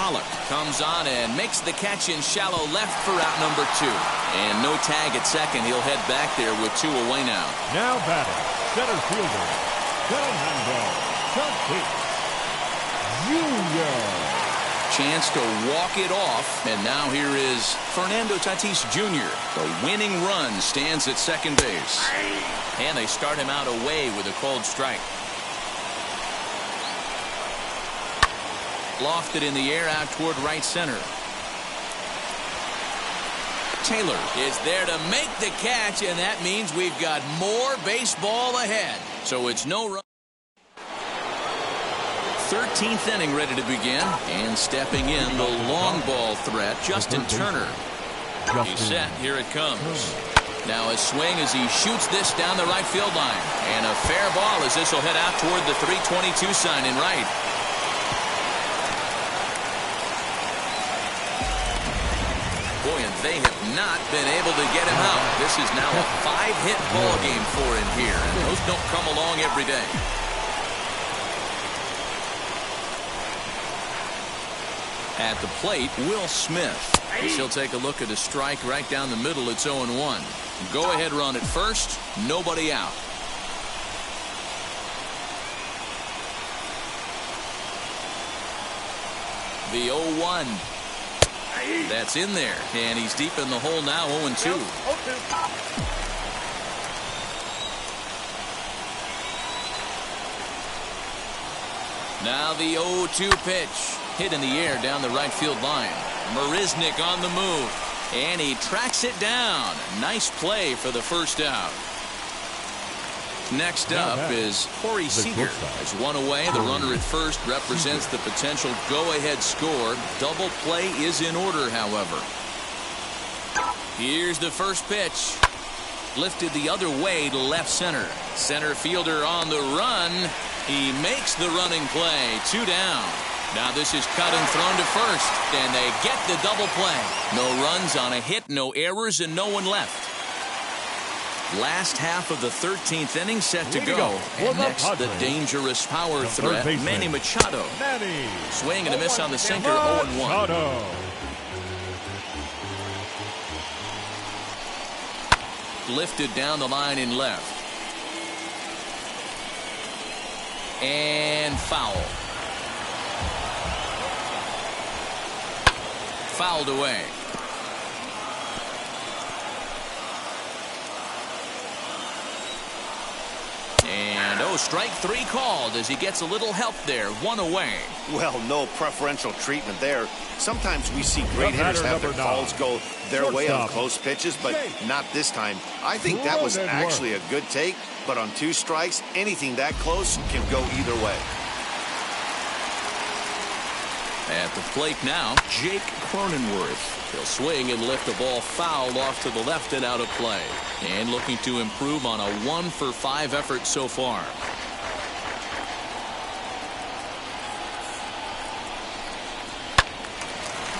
Pollock comes on and makes the catch in shallow left for out number 2. And no tag at second. He'll head back there with 2 away now. Now batting, center fielder, Fernando Tatis Jr. Chance to walk it off, and now here is Fernando Tatis Jr. The winning run stands at second base. And they start him out away with a cold strike. Lofted in the air out toward right center. Taylor is there to make the catch, and that means we've got more baseball ahead. So it's no run. 13th inning ready to begin, and stepping in the long ball threat, Justin Turner. He's set. Here it comes. Now a swing as he shoots this down the right field line, and a fair ball as this will head out toward the 322 sign in right. Boy, and they have not been able to get him out. This is now a 5-hit ball game for him here, and those don't come along every day. At the plate, Will Smith. He'll take a look at a strike right down the middle. It's 0-1. Go ahead run at first. Nobody out. The 0-1. That's in there. And he's deep in the hole now, 0-2. Now the 0-2 pitch. Hit in the air down the right field line. Marisnick on the move, and he tracks it down. Nice play for the first out. Next up is Corey Seager. As 1 away, the runner at first represents the potential go-ahead score. Double play is in order, however. Here's the first pitch. Lifted the other way to left center. Center fielder on the run. He makes the running play. 2 down. Now this is cut and thrown to first, and they get the double play. No runs on a hit, no errors, and no one left. Last half of the 13th inning set to go. And next, the dangerous power threat, Manny Machado. Swing and a miss on the sinker, 0-1. Lifted down the line in left. And foul. Fouled away. And strike 3 called as he gets a little help there. 1 away. Well, no preferential treatment there. Sometimes we see great hitters have their calls go their way on close pitches, but not this time. I think that was actually a good take, but on 2 strikes, anything that close can go either way. At the plate now, Jake Cronenworth. He'll swing and lift the ball foul off to the left and out of play. And looking to improve on a 1-for-5 effort so far.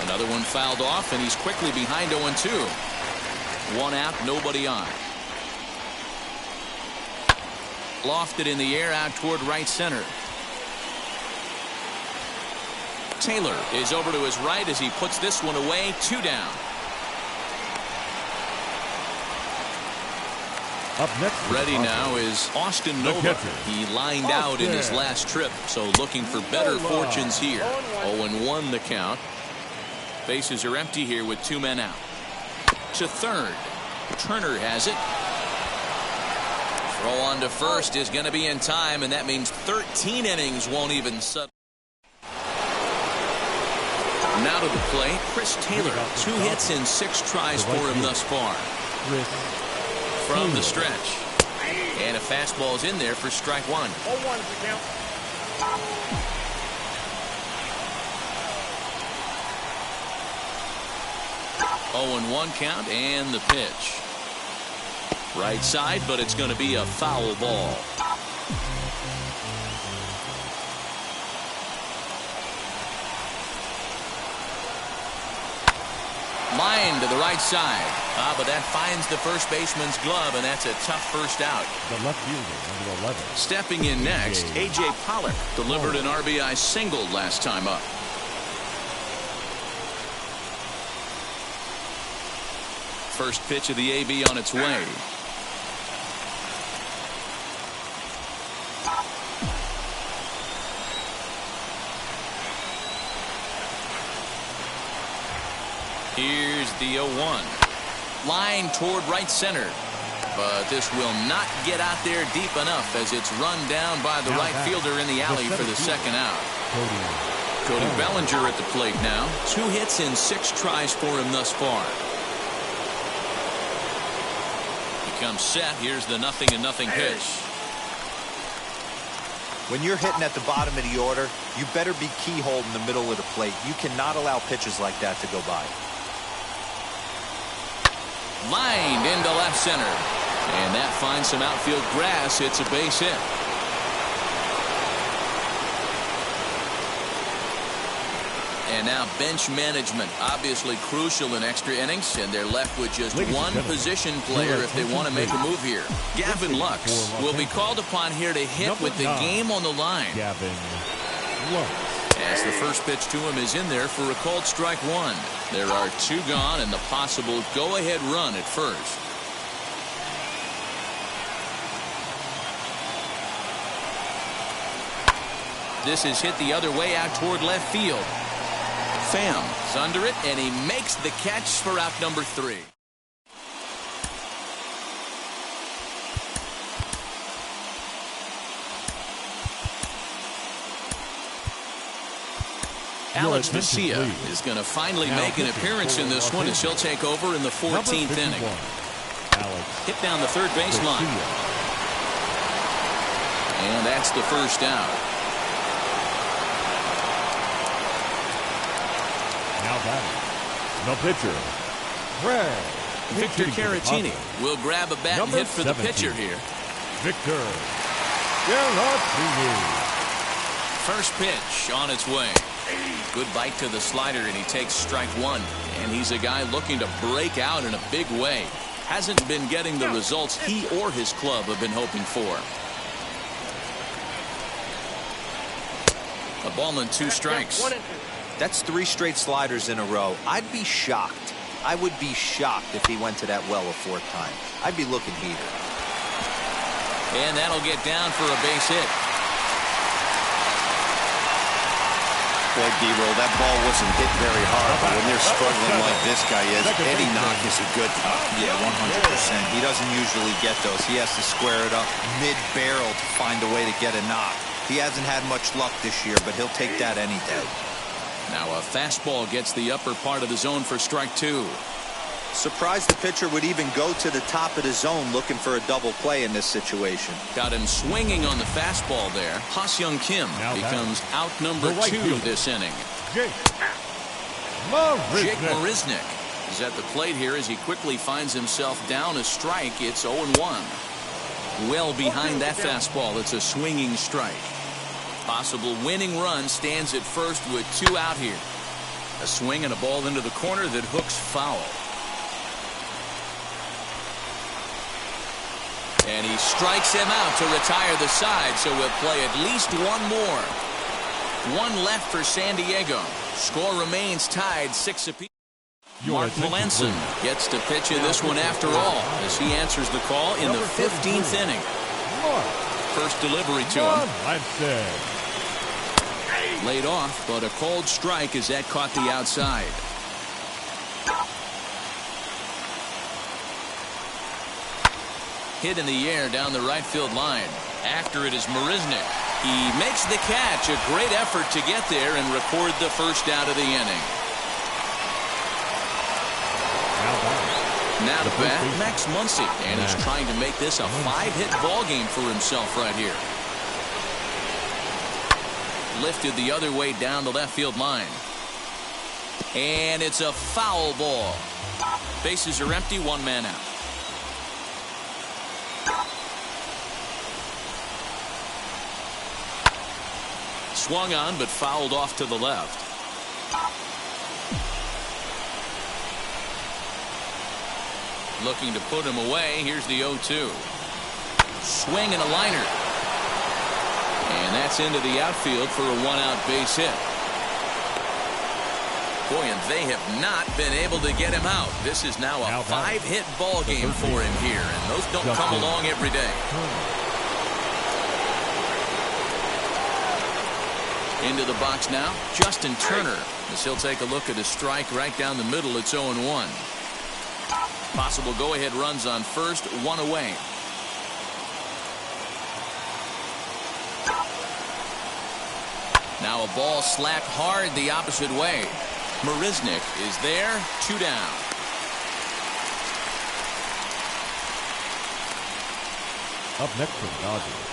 Another one fouled off, and he's quickly behind 0-2. 1 out, nobody on. Lofted in the air out toward right center. Taylor is over to his right as he puts this one away. 2 down. Up next, ready now is Austin Nova. He lined out in his last trip, so looking for better fortunes here. 0-1 the count. Bases are empty here with 2 men out. To third. Turner has it. Throw on to first is going to be in time, and that means 13 innings won't even settle. Now to the plate, Chris Taylor. 2 hits in 6 tries for him thus far. From the stretch. And a fastball's in there for strike 1. 0-1 is the count. 0-1 count and the pitch. Right side, but it's going to be a foul ball. Line to the right side. But that finds the first baseman's glove, and that's a tough first out. The left fielder, number 11. Stepping in next, A.J. Pollock delivered an RBI single last time up. First pitch of the AB on its way. Here's the 0-1. Line toward right center. But this will not get out there deep enough as it's run down by the right fielder in the alley for the second out. Cody Bellinger at the plate now. 2 hits in 6 tries for him thus far. Becomes set. Here's the 0-0 pitch. When you're hitting at the bottom of the order, you better be keyhole in the middle of the plate. You cannot allow pitches like that to go by. Lined into left center. And that finds some outfield grass. It's a base hit. And now bench management, obviously crucial in extra innings, and they're left with just one position player if they want to make a move here. Gavin Lux will be called upon here to hit with the game on the line. Gavin Lux. As the first pitch to him is in there for a called strike 1. There are 2 gone and the possible go-ahead run at first. This is hit the other way out toward left field. Pham's under it, and he makes the catch for out number 3. Alex Vesia is going to finally make an appearance in this one as he'll take over in the 14th inning. Hit down the third baseline. And that's the first out. Now batting, the pitcher, Greg Victor Caratini will grab a bat and hit for the pitcher here. Victor Caratini. First pitch on its way. Good bite to the slider, and he takes strike one. And he's a guy looking to break out in a big way. Hasn't been getting the results he or his club have been hoping for. A ball and 2 strikes. That's 3 straight sliders in a row. I'd be shocked. I would be shocked if he went to that well a 4th time. I'd be looking heated. And that'll get down for a base hit. Boy, D-Roll, that ball wasn't hit very hard, but when they're struggling like this guy is, any knock is a good knock. Yeah, 100%. He doesn't usually get those. He has to square it up mid-barrel to find a way to get a knock. He hasn't had much luck this year, but he'll take that any day. Now a fastball gets the upper part of the zone for strike 2. Surprised the pitcher would even go to the top of the zone looking for a double play in this situation. Got him swinging on the fastball there. Ha-Seong Kim becomes out number 2 this inning. Jake Marisnick is at the plate here as he quickly finds himself down a strike. It's 0-1. Well behind that fastball. It's a swinging strike. Possible winning run stands at first with 2 out here. A swing and a ball into the corner that hooks foul. And he strikes him out to retire the side, so we'll play at least 1 more. 1 left for San Diego. Score remains tied 6 apiece. Mark Melanson gets to pitch in this one after all, as he answers the call in the 15th inning. First delivery to him. Laid off, but a cold strike as that caught the outside. Hit in the air down the right field line. After it is Marisnick. He makes the catch. A great effort to get there and record the first out of the inning. Now to bat, Max Muncy, and he's trying to make this a 5-hit ball game for himself right here. Lifted the other way down the left field line. And it's a foul ball. Bases are empty, 1 man out. Swung on, but fouled off to the left. Looking to put him away. Here's the 0-2. Swing and a liner. And that's into the outfield for a 1-out base hit. Boy, and they have not been able to get him out. This is now a 5-hit ball game for him here, and those don't come along every day. Into the box now, Justin Turner, as he'll take a look at a strike right down the middle. It's 0-1. Possible go-ahead runs on first, 1 away. Now a ball slapped hard the opposite way. Marisnick is there, 2 down. Up next for the Dodgers.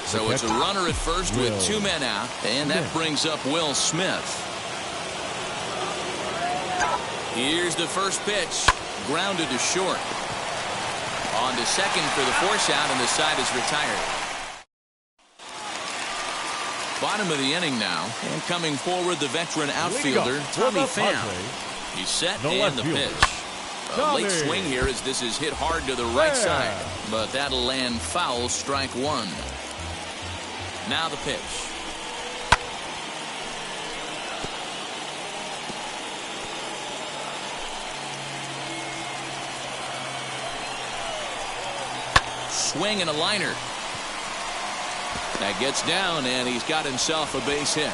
So it's a runner at first with 2 men out, and that brings up Will Smith. Here's the first pitch. Grounded to short. On to second for the force out, and the side is retired. Bottom of the inning now, and coming forward the veteran outfielder Tommy Pham. He's set and the pitch. A late swing here as this is hit hard to the right side, but that'll land foul, strike 1. Now the pitch. Swing and a liner. That gets down, and he's got himself a base hit.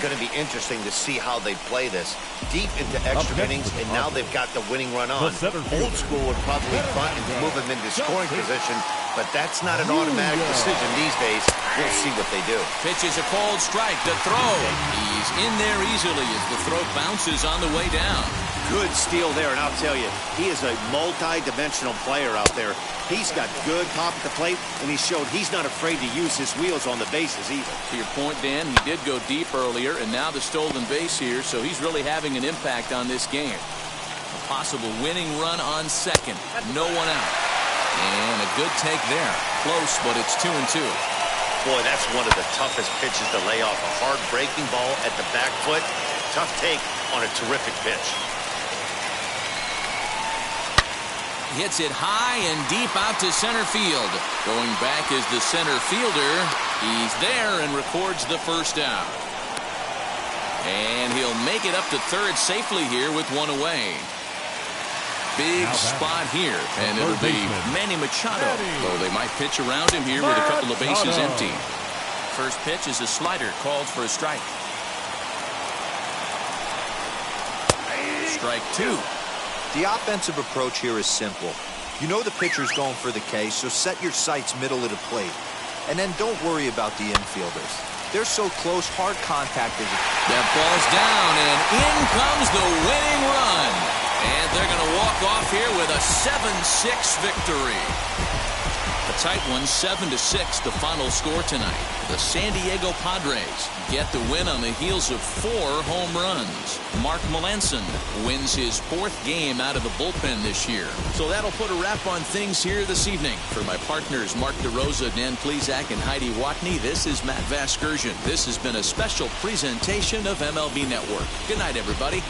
Going to be interesting to see how they play this. Deep into extra innings, and now they've got the winning run on. Old school would probably bunt and move him into scoring position, but that's not an automatic decision these days. We'll see what they do. Pitches a cold strike to throw. He's in there easily as the throw bounces on the way down. Good steal there, and I'll tell you, he is a multi-dimensional player out there. He's got good pop at the plate, and he showed he's not afraid to use his wheels on the bases either. To your point, Dan, he did go deep earlier, and now the stolen base here, so he's really having an impact on this game. A possible winning run on second. No one out. And a good take there. Close, but it's 2-2. Boy, that's one of the toughest pitches to lay off. A hard breaking ball at the back foot. Tough take on a terrific pitch. Hits it high and deep out to center field. Going back is the center fielder. He's there and records the first out. And he'll make it up to third safely here with one away. Big spot here, and it'll be Manny Machado, though they might pitch around him here with a couple of bases empty. First pitch is a slider called for a strike. Strike two. The offensive approach here is simple. You know the pitcher's going for the K, so set your sights middle of the plate. And then don't worry about the infielders. They're so close, hard contact. That ball's down, and in comes the winning run. And they're going to walk off here with a 7-6 victory. A tight one, 7-6, the final score tonight. The San Diego Padres get the win on the heels of 4 home runs. Mark Melanson wins his 4th game out of the bullpen this year. So that'll put a wrap on things here this evening. For my partners, Mark DeRosa, Dan Plesac, and Heidi Watney, this is Matt Vasgersian. This has been a special presentation of MLB Network. Good night, everybody.